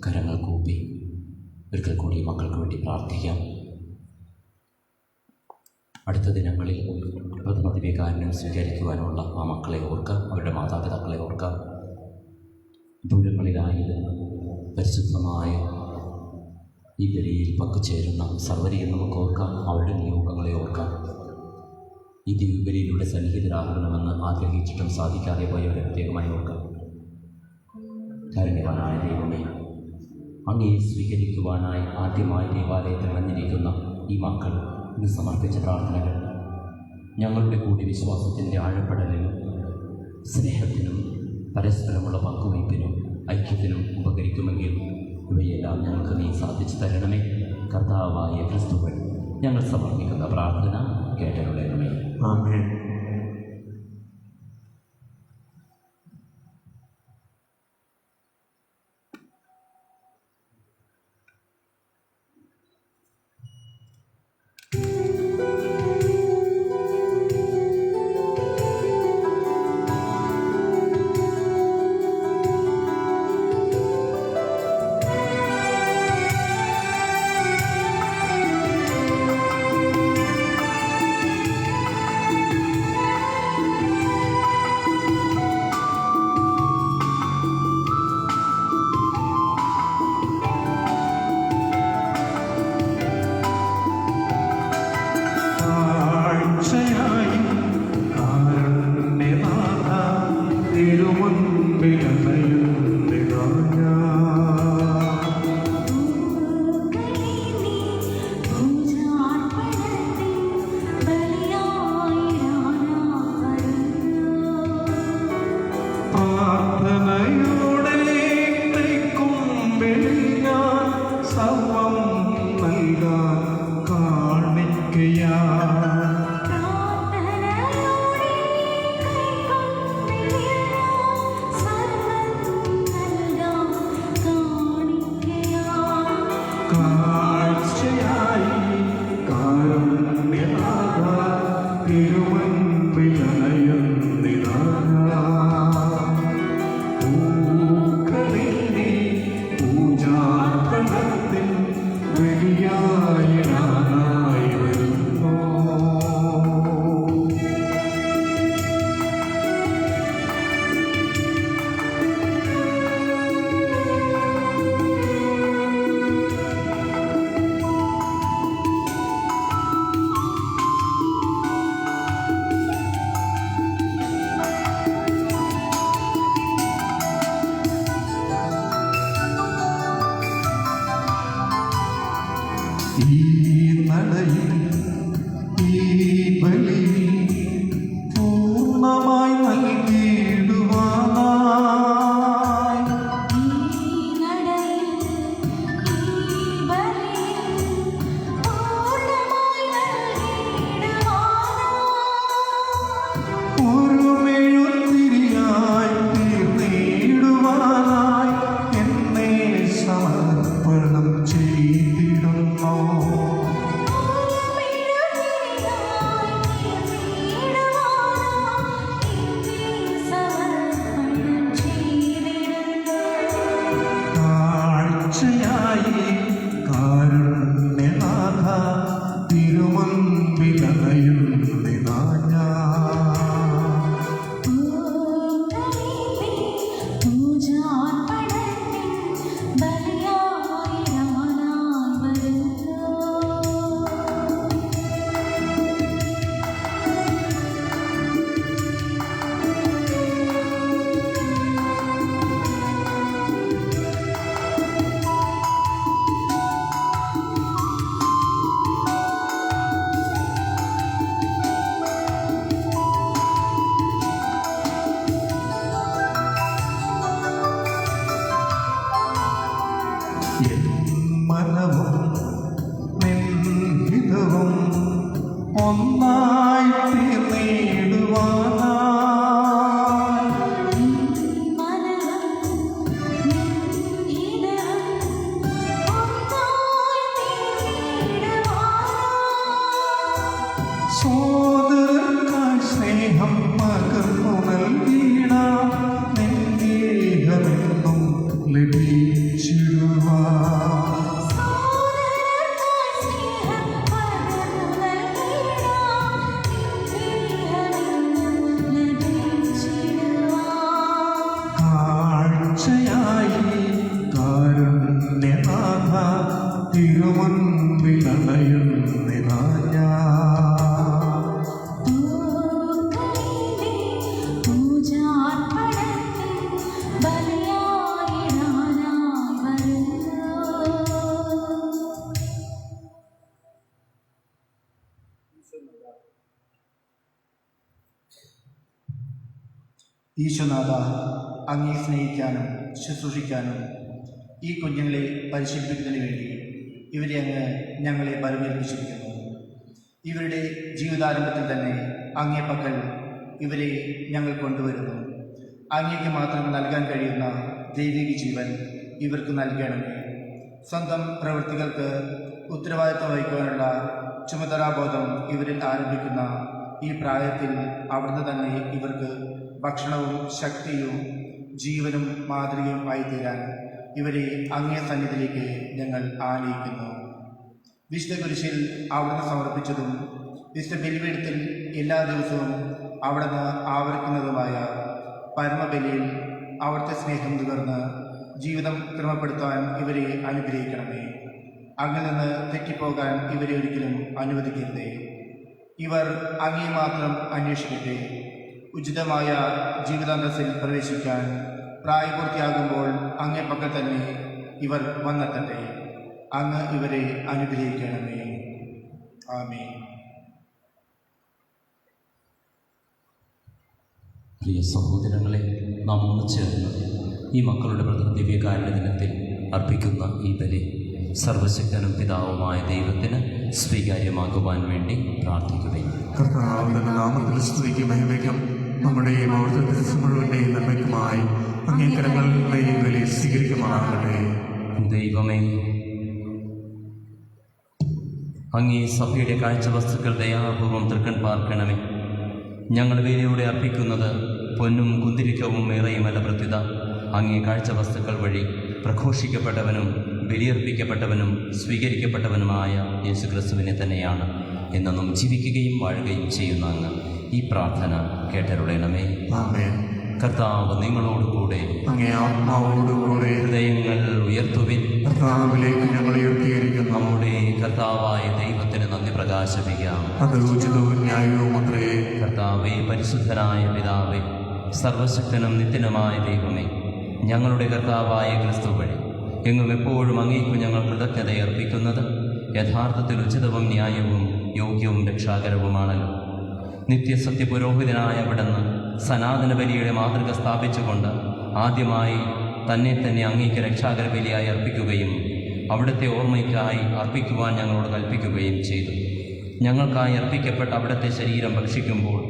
കരങ്ങൾ കൂപ്പി ഒരിക്കൽ കൂടി മക്കൾക്ക് വേണ്ടി പ്രാർത്ഥിക്കാം. അടുത്ത ദിനങ്ങളിൽ പ്രഥമ ദിവ്യകാരുണ്യം സ്വീകരിക്കുവാനുള്ള ആ മക്കളെ ഓർക്കാം, അവരുടെ മാതാപിതാക്കളെ ഓർക്കാം. ദൂരങ്ങളിലായിരുന്നു പരിശുദ്ധമായ ഈ ബലിയിൽ പങ്കുചേരുന്ന സർവരെയും നമുക്ക് ഓർക്കാം, അവരുടെ നിയോഗങ്ങളെ ഓർക്കാം. ഈ ദിവ്യബലിയിലൂടെ സന്നിഹിതരാകണമെന്ന് ആഗ്രഹിച്ചിട്ടും സാധിക്കാതെ പോയവരെ പ്രത്യേകമായി ഓർക്കാം. കാരുണ്യവാനായ ദൈവമേ, അങ്ങയെ സ്വീകരിക്കുവാനായി ആദ്യമായി ദേവാലയത്തിൽ വന്നിരിക്കുന്ന ഈ മക്കൾ ഇന്ന് സമർപ്പിച്ച പ്രാർത്ഥനകൾ ഞങ്ങളുടെ കൂടി വിശ്വാസത്തിൻ്റെ ആഴപ്പെടലിനും സ്നേഹത്തിനും പരസ്പരമുള്ള പങ്കുവയ്പ്പിനും ഐക്യത്തിനും ഉപകരിക്കുമെങ്കിൽ ഇവയെല്ലാം ഞങ്ങൾക്ക് നീ സാധിച്ചു തരണമേ. കർത്താവായ ക്രിസ്തുവൻ ഞങ്ങൾ സമർപ്പിക്കുന്ന പ്രാർത്ഥന കേട്ടരുളണമേ. ആമേൻ. കാഴ്ചയായി കാരുണ്യനാഥ തിരുമുൻപിലണയുന്നിതാ പൂക്കളിൽ നീ പൂജാർപ്പണത്തിൽ ബലിയായി ഞാനായി വരുന്നു. ഈ നടയിൽ ഈ ബലിയിൽ പൂർണ്ണമായി നൽകിയിടുവാനായി ഒരു മെഴുതിരിയായി തീർന്നിടുവാനായി എന്നെ സമർപ്പണം ചെയ്തിടുന്നു. കാഴ്ചയായി കാരുണ്യനാഥ തിരുമുൻപിലണയുന്നിതാ ഞാൻ. എൻ മനവും നിൻ ഹിതവും ഒന്നായി തീർന്നിടുവാനായി സോദരർക്കായി സ്നേഹം പകർന്നു നൽകിയിടാം. നിൻ ഗേഹമെന്നും ലഭിച്ചിടുവാൻ കാഴ്ചയായി കാരുണ്യനാഥ തിരുമുൻപിലണയുന്നിതാ ഞാൻ. ഈശോനാഥ, അങ്ങേ സ്നേഹിക്കാനും ശുശ്രൂഷിക്കാനും ഈ കുഞ്ഞുങ്ങളെ പരിശീലിപ്പിക്കുന്നതിന് വേണ്ടി ഇവരെ അങ്ങ് ഞങ്ങളെ പരിമേൽപ്പിച്ചിരിക്കുന്നു. ഇവരുടെ ജീവിതാരംഭത്തിൽ തന്നെ അങ്ങേ പക്കൽ ഇവരെ ഞങ്ങൾ കൊണ്ടുവരുന്നു. അങ്ങേക്ക് മാത്രം നൽകാൻ കഴിയുന്ന ദൈവിക ജീവൻ ഇവർക്ക് നൽകണമേ. സ്വന്തം പ്രവൃത്തികൾക്ക് ഉത്തരവാദിത്വം വഹിക്കുവാനുള്ള ചുമതലാബോധം ഇവരിൽ ആരംഭിക്കുന്ന ഈ പ്രായത്തിൽ അവിടുന്ന് തന്നെ ഇവർക്ക് ഭക്ഷണവും ശക്തിയും ജീവനും മാതൃകയും ആയിത്തീരാൻ ഇവരെ അങ്ങേ സന്നിധിയിലേക്ക് ഞങ്ങൾ ആനയിക്കുന്നു. വിശുദ്ധ കുരിശിൽ അവിടുന്ന് സമർപ്പിച്ചതും വിശുദ്ധ ബലിപീഠത്തിൽ എല്ലാ ദിവസവും അവിടുന്ന് ആവർത്തിക്കുന്നതുമായ പരമബലിയിൽ അവിടുത്തെ സ്നേഹം നുകർന്ന് ജീവിതം ക്രമപ്പെടുത്താൻ ഇവരെ അനുഗ്രഹിക്കണമേ. അങ്ങിൽ നിന്ന് തെറ്റിപ്പോകാൻ ഇവരെ ഒരിക്കലും അനുവദിക്കരുതേ. ഇവർ അങ്ങേ മാത്രം അന്വേഷിക്കട്ടെ. ഉചിതമായ ജീവിതാന്തസ്സിൽ പ്രവേശിക്കാൻ പ്രായപൂർത്തിയാകുമ്പോൾ അങ്ങേ പക്കൽ തന്നെ ഇവർ വന്നെത്തട്ടെ. അങ്ങ് ഇവരെ അനുഗ്രഹിക്കണമേ. ആമേൻ. പ്രിയ സഹോദരങ്ങളെ, നാം ഒന്ന് ചേർന്ന് ഈ മക്കളുടെ ദിവ്യകാരുണ്യ ദിനത്തിൽ അർപ്പിക്കുന്ന ഈ ബലി സർവശക്തനും പിതാവുമായ ദൈവത്തിന് സ്വീകാര്യമാക്കുവാൻ വേണ്ടി പ്രാർത്ഥിക്കുകയും കർത്താവിന്റെ നാമത്തിൽ സ്തുതിക്കും മഹിമയ്ക്കും നമ്മുടെയും അവിടുത്തെ ദിവസം മുഴുവൻ്റെയും നന്മയ്ക്കുമായി അങ്ങേക്കരങ്ങളിലെ ബലി സ്വീകരിക്കുമാറാകട്ടെ. ദൈവമേ, അങ്ങേ സഭയുടെ കാഴ്ചവസ്തുക്കൾ ദയാപൂർവം തൃക്കൺ പാർക്കണമേ. ഞങ്ങൾ വേലയോടെ അർപ്പിക്കുന്നത് പൊന്നും കുന്തിരിക്കവും ഏറെയുമല്ല പ്രത്യുത അങ്ങേ കാഴ്ചവസ്തുക്കൾ വഴി പ്രഘോഷിക്കപ്പെട്ടവനും ബലിയർപ്പിക്കപ്പെട്ടവനും സ്വീകരിക്കപ്പെട്ടവനുമായ യേശുക്രിസ്തുവിനെ തന്നെയാണ്. എന്നും ജീവിക്കുകയും വാഴുകയും ചെയ്യുന്ന അങ്ങ് ഈ പ്രാർത്ഥന കേട്ടരുളണമേ. ആമേൻ. കർത്താവ് നിങ്ങളോടുകൂടെ, അങ്ങേ ആത്മാവോടുകൂടെ ഹൃദയങ്ങൾ ഉയർത്തുവിൻ. കർത്താവിലേക്ക് ഞങ്ങൾ ഉയർത്തിയിരിക്കുന്നു. നമ്മുടെ കർത്താവായ ദൈവത്തിന് നന്ദി പ്രകാശിപ്പിക്കാം. അത് ഉചിതവും ന്യായവും അത്രേ. കർത്താവേ, പരിശുദ്ധനായ പിതാവേ, സർവശക്തനും നിത്യനുമായ ദൈവമേ, ഞങ്ങളുടെ കർത്താവായ ക്രിസ്തു വഴി എങ്ങും എപ്പോഴും അങ്ങേക്കു ഞങ്ങൾ കൃതജ്ഞതയർപ്പിക്കുന്നത് യഥാർത്ഥത്തിൽ ഉചിതവും ന്യായവും യോഗ്യവും രക്ഷാകരവുമാണല്ലോ. നിത്യസത്യ പുരോഹിതനായ അവിടുന്ന് സനാതന ബലിയുടെ മാതൃക സ്ഥാപിച്ചുകൊണ്ട് ആദ്യമായി തന്നെ അങ്ങേക്ക് രക്ഷാകര ബലിയായി അർപ്പിക്കുകയും അവിടുത്തെ ഓർമ്മയ്ക്കായി അർപ്പിക്കുവാൻ ഞങ്ങളോട് കൽപ്പിക്കുകയും ചെയ്തു. ഞങ്ങൾക്കായി അർപ്പിക്കപ്പെട്ട അവിടുത്തെ ശരീരം ഭക്ഷിക്കുമ്പോൾ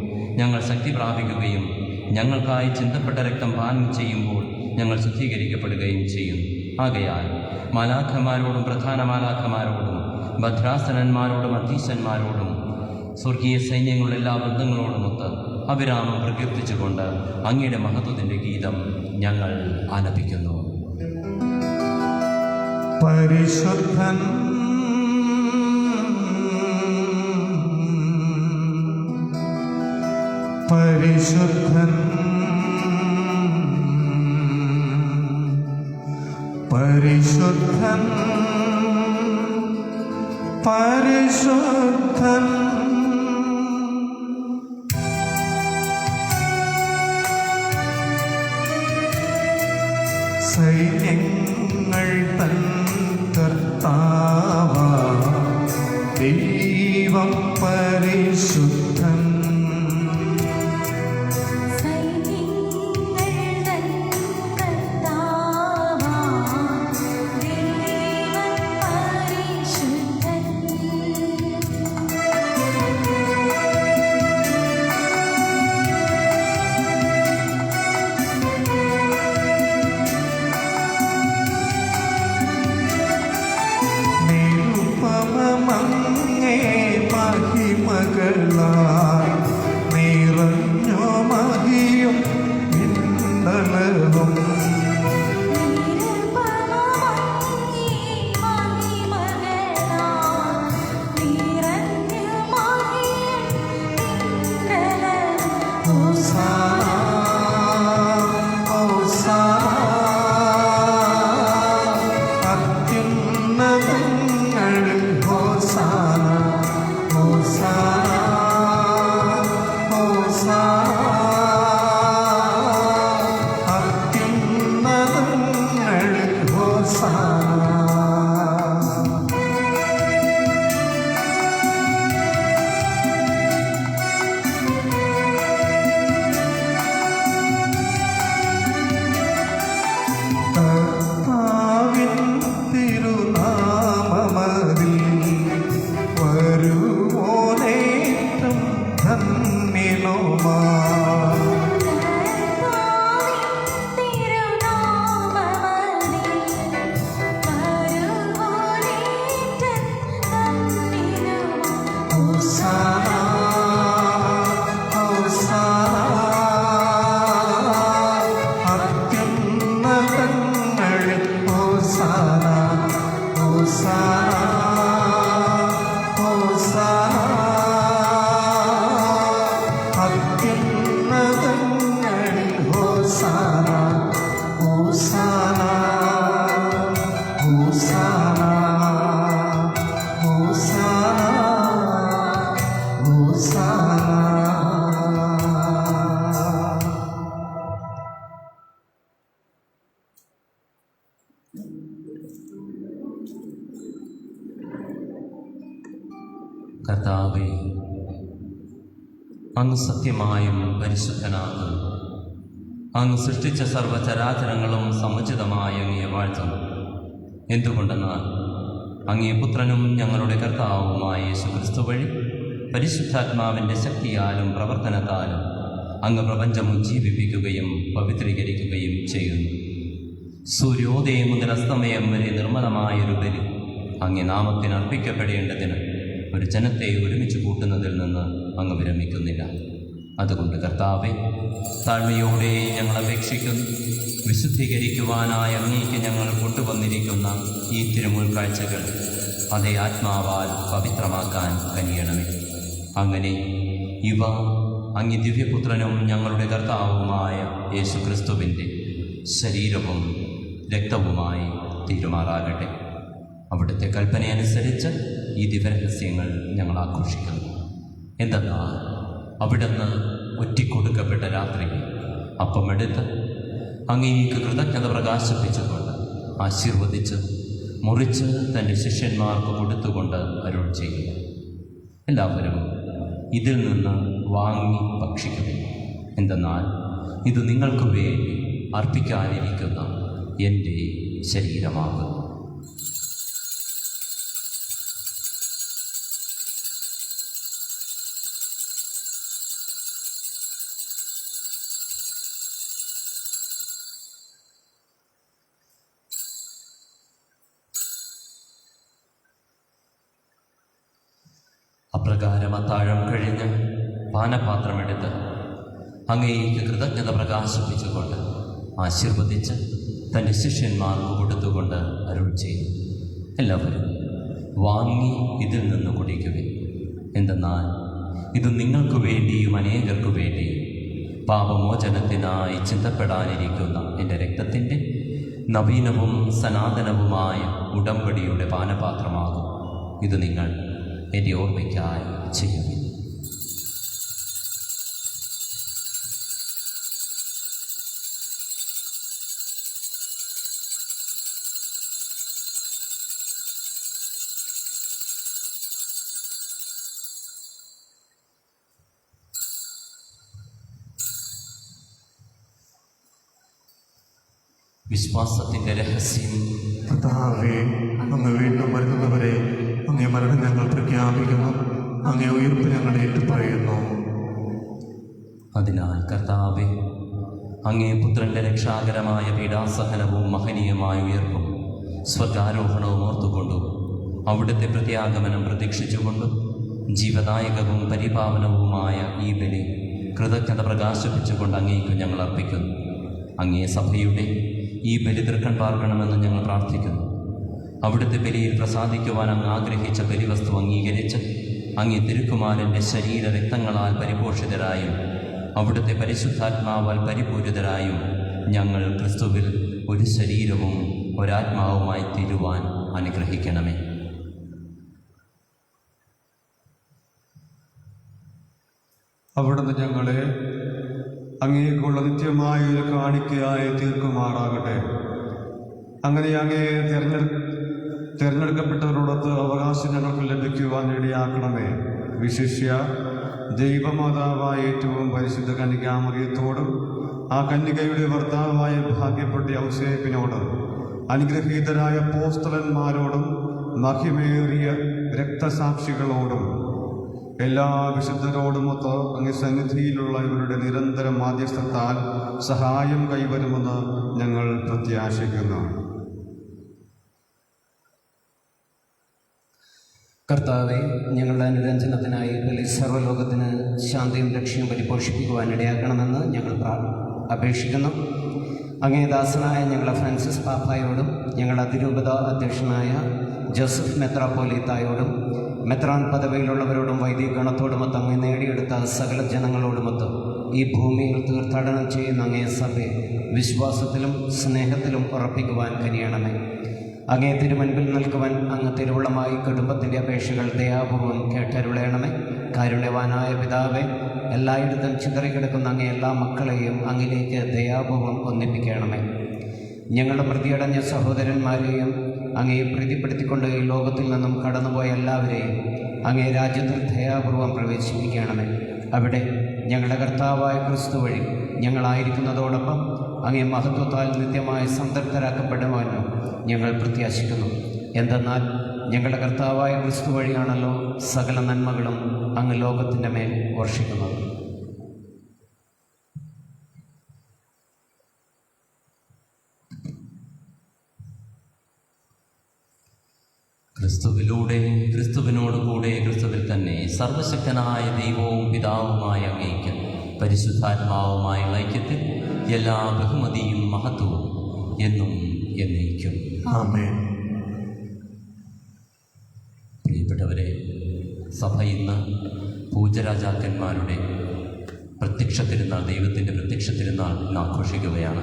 ഞങ്ങൾ ശക്തി പ്രാപിക്കുകയും ഞങ്ങൾക്കായി ചിന്തപ്പെട്ട രക്തം പാനം ചെയ്യുമ്പോൾ ഞങ്ങൾ ശുദ്ധീകരിക്കപ്പെടുകയും ചെയ്യുന്നു. ആകയാൽ മാലാഖമാരോടും പ്രധാന മാലാഖമാരോടും ഭദ്രാസനന്മാരോടും അധീശന്മാരോടും സ്വർഗീയ സൈന്യങ്ങളുടെ എല്ലാ വൃന്ദങ്ങളോടുമൊത്ത് അവിരാമം പ്രകീർത്തിച്ചുകൊണ്ട് അങ്ങയുടെ മഹത്വത്തിൻ്റെ ഗീതം ഞങ്ങൾ ആലപിക്കുന്നു. പരിശുദ്ധൻ പരിശുദ്ധൻ പരിശുദ്ധൻ പരിശുദ്ധൻ സൈന്യങ്ങൾ തൻ കർത്താവാ ദൈവം പരിശുദ്ധൻ. നിരുപമങ്ങേ മഹിമകളാൽ നിറഞ്ഞു മഹിയും ഇന്നലവും കർത്താവേ, അങ്ങ് സത്യമായും പരിശുദ്ധനാകുന്നു. അങ്ങ് സൃഷ്ടിച്ച സർവചരാചരങ്ങളും സമുചിതമായി അങ്ങയെ വാഴ്ത്തുന്നു. എന്തുകൊണ്ടെന്നാൽ അങ്ങേ പുത്രനും ഞങ്ങളുടെ കർത്താവുമായ യേശുക്രിസ്തു വഴി പരിശുദ്ധാത്മാവിൻ്റെ ശക്തിയാലും പ്രവർത്തനത്താലും അങ്ങ് പ്രപഞ്ചം ഉജ്ജീവിപ്പിക്കുകയും പവിത്രീകരിക്കുകയും ചെയ്യുന്നു. സൂര്യോദയം മുതൽ അസ്തമയം വരെ നിർമ്മലമായൊരു ബലി അങ്ങേ നാമത്തിന് അർപ്പിക്കപ്പെടേണ്ടതിന് ഒരു ജനത്തെ ഒരുമിച്ച് കൂട്ടുന്നതിൽ നിന്ന് അങ്ങ് വിരമിക്കുന്നില്ല. അതുകൊണ്ട് കർത്താവെ, താഴ്മയോടെ ഞങ്ങൾ അപേക്ഷിക്കുന്നു. വിശുദ്ധീകരിക്കുവാനായി അങ്ങേക്ക് ഞങ്ങൾ കൊണ്ടുവന്നിരിക്കുന്ന ഈ തിരുമുൾക്കാഴ്ചകൾ അതേ ആത്മാവാൽ പവിത്രമാക്കാൻ കനിയണമേ. അങ്ങനെ ഇവ അങ്ങ് ദിവ്യപുത്രനും ഞങ്ങളുടെ കർത്താവുമായ യേശുക്രിസ്തുവിൻ്റെ ശരീരവും രക്തവുമായി തീരുമാറാകട്ടെ. അവിടുത്തെ കൽപ്പനയനുസരിച്ച് ഈ ദിവ്യരഹസ്യങ്ങൾ ഞങ്ങൾ ആഘോഷിക്കുന്നു. എന്തെന്നാൽ അവിടുന്ന് ഒറ്റിക്കൊടുക്കപ്പെട്ട രാത്രിയിൽ അപ്പമെടുത്ത് അങ്ങേക്ക് കൃതജ്ഞത പ്രകാശിപ്പിച്ചുകൊണ്ട് ആശീർവദിച്ച് മുറിച്ച് തൻ്റെ ശിഷ്യന്മാർക്ക് കൊടുത്തുകൊണ്ട് അരുൾ ചെയ്യുക. എല്ലാവരും ഇതിൽ നിന്ന് വാങ്ങി ഭക്ഷിക്കുക. എന്തെന്നാൽ ഇത് നിങ്ങൾക്ക് വേണ്ടി അർപ്പിക്കാനിരിക്കുന്ന എൻ്റെ ശരീരമാകുന്നു. അപ്രകാരം അത്താഴം കഴിഞ്ഞ് പാനപാത്രമെടുത്ത് അങ്ങേക്ക് കൃതജ്ഞത പ്രകാശിപ്പിച്ചുകൊണ്ട് ആശീർവദിച്ച് തൻ്റെ ശിഷ്യന്മാർക്ക് കൊടുത്തുകൊണ്ട് അരുൾ ചെയ്തു. എല്ലാവരും വാങ്ങി ഇതിൽ നിന്ന് കുടിക്കുവിൻ. എന്തെന്നാൽ ഇത് നിങ്ങൾക്ക് വേണ്ടിയും അനേകർക്കു വേണ്ടിയും പാപമോചനത്തിനായി ചിന്തപ്പെടാനിരിക്കുന്ന എൻ്റെ രക്തത്തിൻ്റെ നവീനവും സനാതനവുമായ ഉടമ്പടിയുടെ പാനപാത്രമാകും. ഇത് നിങ്ങൾ എൻ്റെ ഓർമ്മയ്ക്കായി ചെയ്യുന്നു. വിശ്വാസത്തിൻ്റെ രഹസ്യം. കർത്താവേ, അങ്ങ് വീണ്ടും വരുന്നവരെ അങ്ങേ മരണം ഞങ്ങൾ പ്രഖ്യാപിക്കുന്നു, അങ്ങേ ഉയർപ്പ് ഞങ്ങൾ ഏറ്റുപറയുന്നു. അതിനാൽ കർത്താവെ, അങ്ങേ പുത്രൻ്റെ രക്ഷാകരമായ പീഡാസഹനവും മഹനീയമായ ഉയർപ്പും സ്വർഗാരോഹണവും ഓർത്തുകൊണ്ടും അവിടുത്തെ പ്രത്യാഗമനം പ്രതീക്ഷിച്ചുകൊണ്ടും ജീവദായകവും പരിപാവനവുമായ ഈ ബലി കൃതജ്ഞത പ്രകാശിപ്പിച്ചുകൊണ്ട് അങ്ങേക്ക് ഞങ്ങൾ അർപ്പിക്കുന്നു. അങ്ങേ സഭയുടെ ഈ ബലി തൃക്കൺ പാർക്കണമെന്ന് ഞങ്ങൾ പ്രാർത്ഥിക്കുന്നു. അവിടുത്തെ ബലിയിൽ പ്രസാദിക്കുവാൻ അങ്ങ് ആഗ്രഹിച്ച ബലിവസ്തു അംഗീകരിച്ച് അങ്ങേ തിരുക്കുമാരൻ്റെ ശരീര രക്തങ്ങളാൽ പരിപോഷിതരായും അവിടുത്തെ പരിശുദ്ധാത്മാവാൽ പരിപൂരിതരായും ഞങ്ങൾ ക്രിസ്തുവിൽ ഒരു ശരീരവും ഒരാത്മാവുമായി തീരുവാൻ അനുഗ്രഹിക്കണമേ. അവിടുന്ന് ഞങ്ങളെ അങ്ങേക്കുള്ള നിത്യമായ ഒരു കാണിക്കയായി തീർക്കുമാറാകട്ടെ. അങ്ങനെ അങ്ങേ തിരഞ്ഞെടുക്കപ്പെട്ടവരോടൊത്ത് അവകാശം ഞങ്ങൾക്ക് ലഭിക്കുവാൻ ഇടയാക്കണമേ. വിശിഷ്യ ദൈവമാതാവായ ഏറ്റവും പരിശുദ്ധ കന്യകാമറിയത്തോടും ആ കന്യകയുടെ ഭർത്താവായ ഭാഗ്യപ്പെട്ട ഔസേപ്പിനോടും അനുഗ്രഹീതരായ അപ്പോസ്തലന്മാരോടും മഹിമേറിയ രക്തസാക്ഷികളോടും എല്ലാ വിശുദ്ധരോടുമൊത്ത് അങ്ങ് സന്നിധിയിലുള്ള ഇവരുടെ നിരന്തര മാധ്യസ്ഥത്താൽ സഹായം കൈവരുമെന്ന് ഞങ്ങൾ പ്രത്യാശിക്കുന്നു. കർത്താവെ, ഞങ്ങളുടെ അനുരഞ്ജനത്തിനായി ബലി സർവ്വലോകത്തിന് ശാന്തിയും രക്ഷയും പരിപോഷിപ്പിക്കുവാൻ ഇടയാക്കണമെന്ന് ഞങ്ങൾ അപേക്ഷിക്കുന്നു. അങ്ങേ ദാസനായ ഞങ്ങളുടെ ഫ്രാൻസിസ് പാപ്പായോടും ഞങ്ങളുടെ അതിരൂപത അധ്യക്ഷനായ ജോസഫ് മെത്രാപ്പോലീത്തായോടും മെത്രാൻ പദവിയിലുള്ളവരോടും വൈദികഗണത്തോടുമൊത്ത് അങ്ങ് നേടിയെടുത്ത സകല ജനങ്ങളോടുമൊത്ത് ഈ ഭൂമിയിൽ തീർത്ഥാടനം ചെയ്യുന്ന അങ്ങേ സഭയെ വിശ്വാസത്തിലും സ്നേഹത്തിലും ഉറപ്പിക്കുവാൻ കനിയണമേ. അങ്ങേ തിരുമുൻപിൽ നിൽക്കുവാൻ അങ്ങ് തിരുവുള്ളമായി കുടുംബത്തിൻ്റെ അപേക്ഷകൾ ദയാപൂർവം കേട്ടരുളയണമേ. കാരുണ്യവാനായ പിതാവേ, എല്ലായിടത്തും ചിതറിക്കിടക്കുന്ന അങ്ങേ എല്ലാ മക്കളെയും അങ്ങിലേക്ക് ദയാപൂർവം ഒന്നിപ്പിക്കണമേ. ഞങ്ങളുടെ പ്രതിയടഞ്ഞ സഹോദരന്മാരെയും അങ്ങേ പ്രീതിപ്പെടുത്തിക്കൊണ്ട് ഈ ലോകത്തിൽ നിന്നും കടന്നുപോയ എല്ലാവരെയും അങ്ങേ രാജ്യത്തിൽ ദയാപൂർവം പ്രവേശിപ്പിക്കണമേ. അവിടെ ഞങ്ങളുടെ കർത്താവായ ക്രിസ്തു വഴി ഞങ്ങളായിരിക്കുന്നതോടൊപ്പം അങ്ങേ മഹത്വത്താൽ നിത്യമായി സംതൃപ്തരാക്കപ്പെടുവാനും ഞങ്ങൾ പ്രത്യാശിക്കുന്നു. എന്തെന്നാൽ ഞങ്ങളുടെ കർത്താവായ ക്രിസ്തു വഴിയാണല്ലോ സകല നന്മകളും അങ്ങ് ലോകത്തിൻ്റെ മേൽ വർഷിക്കുന്നത്. ക്രിസ്തുവിലൂടെ, ക്രിസ്തുവിനോട് കൂടെ, ക്രിസ്തുവിൽ തന്നെ സർവശക്തനായ ദൈവവും പിതാവുമായ അങ്ങേക്ക് പരിശുദ്ധാത്മാവുമായുള്ള ഐക്യത്തിൽ എല്ലാ ബഹുമതിയും മഹത്വവും എന്നും എന്നേക്കും. ആമേൻ. പ്രിയപ്പെട്ടവരെ, സഭ ഇന്ന് പൂജരാജാക്കന്മാരുടെ പ്രത്യക്ഷ തിരുനാൾ, ദൈവത്തിൻ്റെ പ്രത്യക്ഷ തിരുനാൾ ഇന്ന് ആഘോഷിക്കുകയാണ്.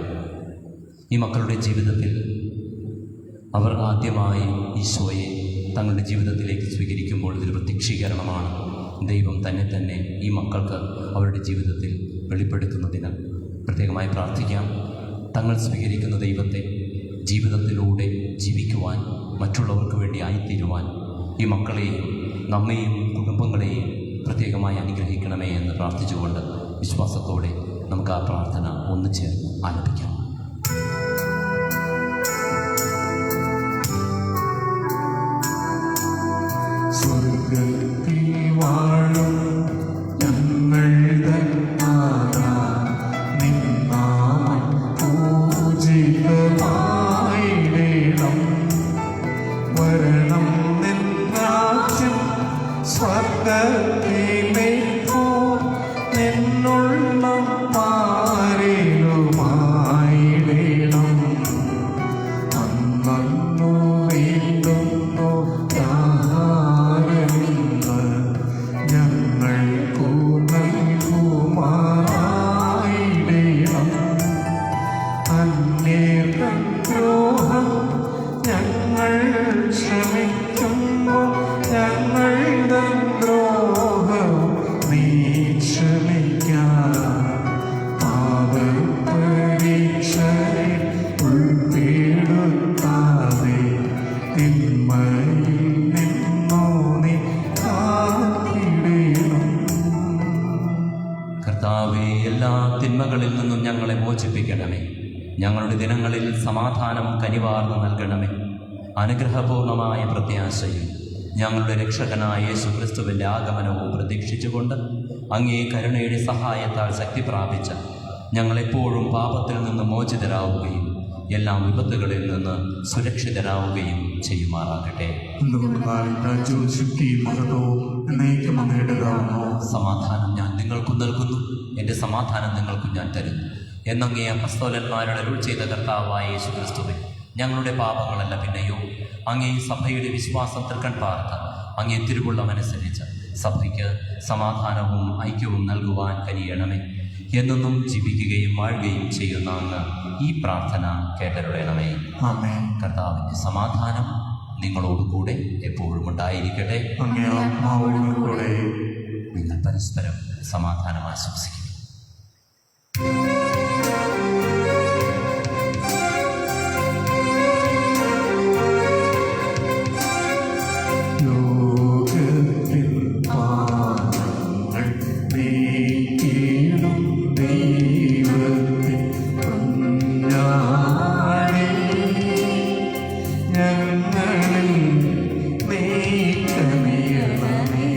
ഈ മക്കളുടെ ജീവിതത്തിൽ അവർ ആദ്യമായി ഈശോയെ തങ്ങളുടെ ജീവിതത്തിലേക്ക് സ്വീകരിക്കുമ്പോൾ ഇതൊരു പ്രത്യക്ഷീകരണമാണ്. ദൈവം തന്നെ ഈ മക്കൾക്ക് അവരുടെ ജീവിതത്തിൽ വെളിപ്പെടുത്തുന്നതിന് പ്രത്യേകമായി പ്രാർത്ഥിക്കാം. തങ്ങൾ സ്വീകരിക്കുന്ന ദൈവത്തെ ജീവിതത്തിലൂടെ ജീവിക്കുവാൻ, മറ്റുള്ളവർക്ക് വേണ്ടി ആയിത്തീരുവാൻ ഈ മക്കളെയും നമ്മെയും കുടുംബങ്ങളെയും പ്രത്യേകമായി അനുഗ്രഹിക്കണമേ എന്ന് പ്രാർത്ഥിച്ചുകൊണ്ട് വിശ്വാസത്തോടെ നമുക്ക് ആ പ്രാർത്ഥന ഒന്നിച്ച് ആലപിക്കാം. സ്വർഗ്ഗത്തിൽ വാഴും ഞങ്ങളുടെ നാഥാ, നിൻ നാമം പൂജിതമായിടേണം. വരണം നിൻ രാജ്യം സ്വർഗ്ഗത്തിലെ പോൽ നിന്നുള്ളം മാറിലുമായിടേണം. അന്നു വേണ്ടുന്നു യാഹാരമിന്ന് ഞങ്ങൾക്കു നൽകുമാറായിടേണം. അന്യർതൻ ദ്രോഹം ഞങ്ങൾ ക്ഷമിക്കുമ്പോൾ ഞങ്ങളുടെ ദ്രോഹം നീ ക്ഷമിക്കാം. പാപപരീക്ഷയിൽ ഉൾപ്പെടുത്താതെ തിന്മയിൽ നിന്നോ നീ കാത്തിടേണം. കർത്താവേ, എല്ലാ തിന്മകളിൽ നിന്നും ഞങ്ങളെ മോചിപ്പിക്കണമേ. ഞങ്ങളുടെ ദിനങ്ങളിൽ സമാധാനം കനിവാർന്ന് നൽകണമേ. അനുഗ്രഹപൂർണമായ പ്രത്യാശയും ഞങ്ങളുടെ രക്ഷകനായ യേശു ക്രിസ്തുവിൻ്റെ ആഗമനവും പ്രതീക്ഷിച്ചുകൊണ്ട് അങ്ങേ കരുണയുടെ സഹായത്താൽ ശക്തി പ്രാപിച്ച ഞങ്ങളെപ്പോഴും പാപത്തിൽ നിന്ന് മോചിതരാവുകയും എല്ലാ വിപത്തുകളിൽ നിന്ന് സുരക്ഷിതരാവുകയും ചെയ്യുമാറാകട്ടെ. എന്തുകൊണ്ടെന്നാൽ രാജ്യവും ശക്തിയും മഹത്വവും എന്നേക്കും അങ്ങയുടേതാകുന്നു. സമാധാനം ഞാൻ നിങ്ങൾക്കു നൽകുന്നു, എൻ്റെ സമാധാനം നിങ്ങൾക്കു ഞാൻ തരുന്നു എന്നങ്ങേ അപ്പസ്തോലന്മാരുടെ അരുൾ ചെയ്ത കർത്താവായ യേശു ക്രിസ്തുവേ, ഞങ്ങളുടെ പാപങ്ങളല്ല പിന്നെയോ അങ്ങേ സഭയുടെ വിശ്വാസം തൃക്കൺ പാർത്ത അങ്ങേ തിരുവുള്ളമനുസരിച്ച് സഭയ്ക്ക് സമാധാനവും ഐക്യവും നൽകുവാൻ കഴിയണമേ. എന്നും ജീവിക്കുകയും വാഴുകയും ചെയ്യുന്ന അങ്ങ് ഈ പ്രാർത്ഥന കേട്ടരുളണമേ. ആമേൻ. കർത്താവിൻ്റെ സമാധാനം നിങ്ങളോടുകൂടെ എപ്പോഴും ഉണ്ടായിരിക്കട്ടെ. അങ്ങേ ആത്മാവോടുകൂടെ. നിങ്ങൾ പരസ്പരം സമാധാനം ആശംസിക്കുന്നു. ലോകത്തിൻ പാപങ്ങൾ നീക്കിയിടും ദൈവത്തിൻ കുഞ്ഞാടേ, ഞങ്ങളിൽ നീ കനിയണമേ.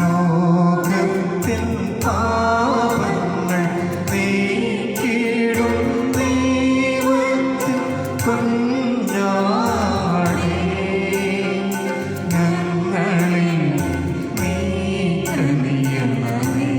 ലോകത്തിൻ പാപങ്ങൾ നീക്കിയിടും ദൈവത്തിൻ കുഞ്ഞാടേ, ഞങ്ങളിൽ നീ കനിയണമേ.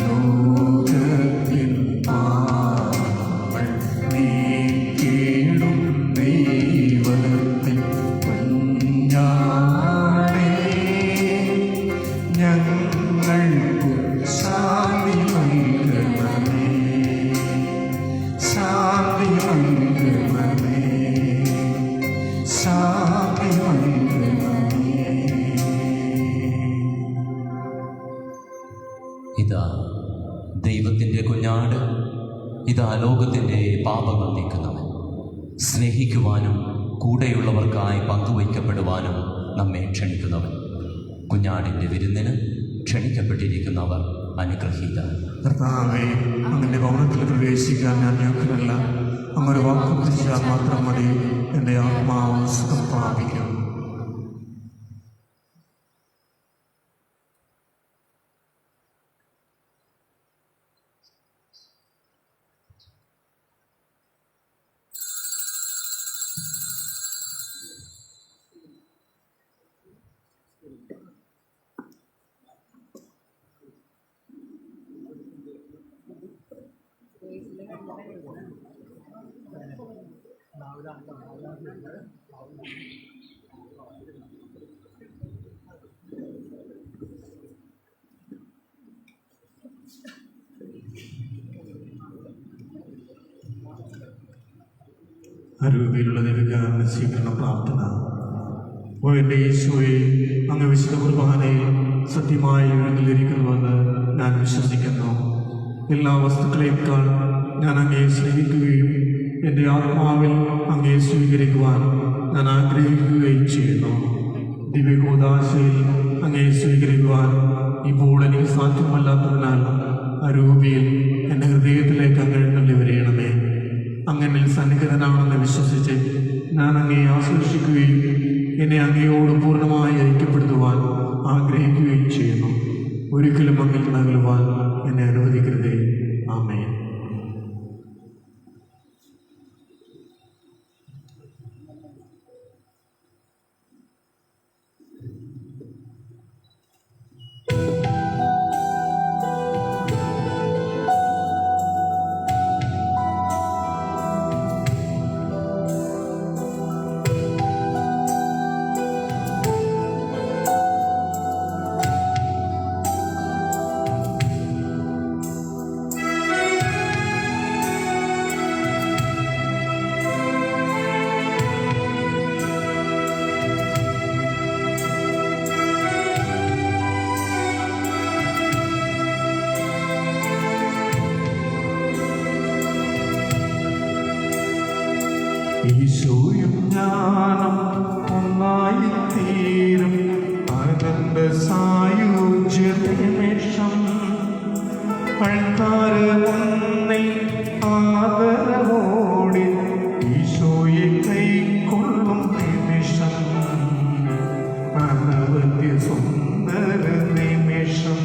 ലോകത്തിൻ പാപങ്ങൾ നീക്കിയിടും ദൈവത്തിൻ കുഞ്ഞാടേ, ഞങ്ങൾക്കു ശാന്തി നൽകണമേ. ശാന്തി നൽകണമേ. ശാന്തി നൽകണമേ. ഇതാ ദൈവത്തിൻ്റെ കുഞ്ഞാട്, ഇതാ ലോകത്തിൻ്റെ പാപങ്ങൾ നീക്കുന്നവൻ. സ്നേഹിക്കുവാനും കൂടെയുള്ളവർക്കായി പങ്കുവയ്ക്കപ്പെടുവാനും നമ്മെ ക്ഷണിക്കുന്നവൻ. കുഞ്ഞാടിൻ്റെ വിരുന്നിന് ക്ഷണിക്കപ്പെട്ടിരിക്കുന്നവർ അനുഗ്രഹീത. കർത്താവേ, അങ്ങന്റെ ഭവനത്തിൽ പ്രവേശിക്കാൻ ഞാൻ യോഗ്യനല്ല. അങ്ങൊരു വാക്ക് പിടിച്ചാൽ മാത്രം മതി, എൻ്റെ ആത്മാവ് സുഖം പ്രാപിക്കും. അരൂപിയിലുള്ള ദിവ്യകാരുണ്യ സ്വീകരണ പ്രാർത്ഥന. ഓ എൻ്റെ ഈശോയെ, അങ്ങ് വിശുദ്ധ കുർബാനയിൽ സത്യമായി എഴുന്നള്ളിരിക്കുന്നുവെന്ന് ഞാൻ വിശ്വസിക്കുന്നു. എല്ലാ വസ്തുക്കളേക്കാൾ ഞാൻ അങ്ങയെ സ്നേഹിക്കുകയും എൻ്റെ ആത്മാവിൽ അങ്ങയെ സ്വീകരിക്കുവാൻ ഞാൻ ആഗ്രഹിക്കുകയും ചെയ്യുന്നു. ദിവ്യകൂദാശയിൽ അങ്ങയെ സ്വീകരിക്കുവാൻ ഇപ്പോൾ എനിക്ക് സാധ്യമല്ലാത്തതിനാൽ അരൂപിയിൽ എൻ്റെ ഹൃദയത്തിലേക്ക് അങ്ങ് എഴുന്നള്ളി വരയണമേ. അങ്ങനെ സന്നിഹിതനാണെന്ന് വിശ്വസിച്ച് ഞാൻ അങ്ങയെ ആശ്ലേഷിക്കുകയും എന്നെ അങ്ങയോട് പൂർണ്ണമായി ഐക്യപ്പെടുത്തുവാൻ ആഗ്രഹിക്കുകയും ചെയ്യുന്നു. ഒരിക്കലും അങ്ങിൽ നകലുവാൻ എന്നെ അനുവദിക്കരുതേ. ആമേൻ. ഈശോയും ഞാനും ഒന്നായിത്തീരും അനന്ത സായുജ്യ നിമിഷം. അൾത്താര മുന്നിൽ ആദരവോടെ ഈശോയെ കൈക്കൊള്ളും നിമിഷം. അനവധ്യ സുന്ദര നിമിഷം.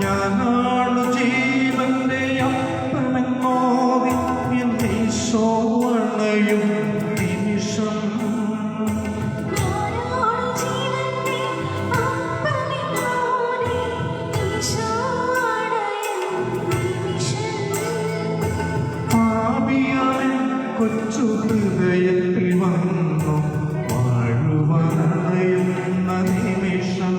ഞാനാണു ജീവന്റെ അപ്പനെന്നോതി എന്റെ ഈശോ അണയും നിമിഷം. പാപിയാൻ കൊച്ചു ഹൃദയത്തിൽ വന്നു വാഴുവാനയുന്ന നിമിഷം.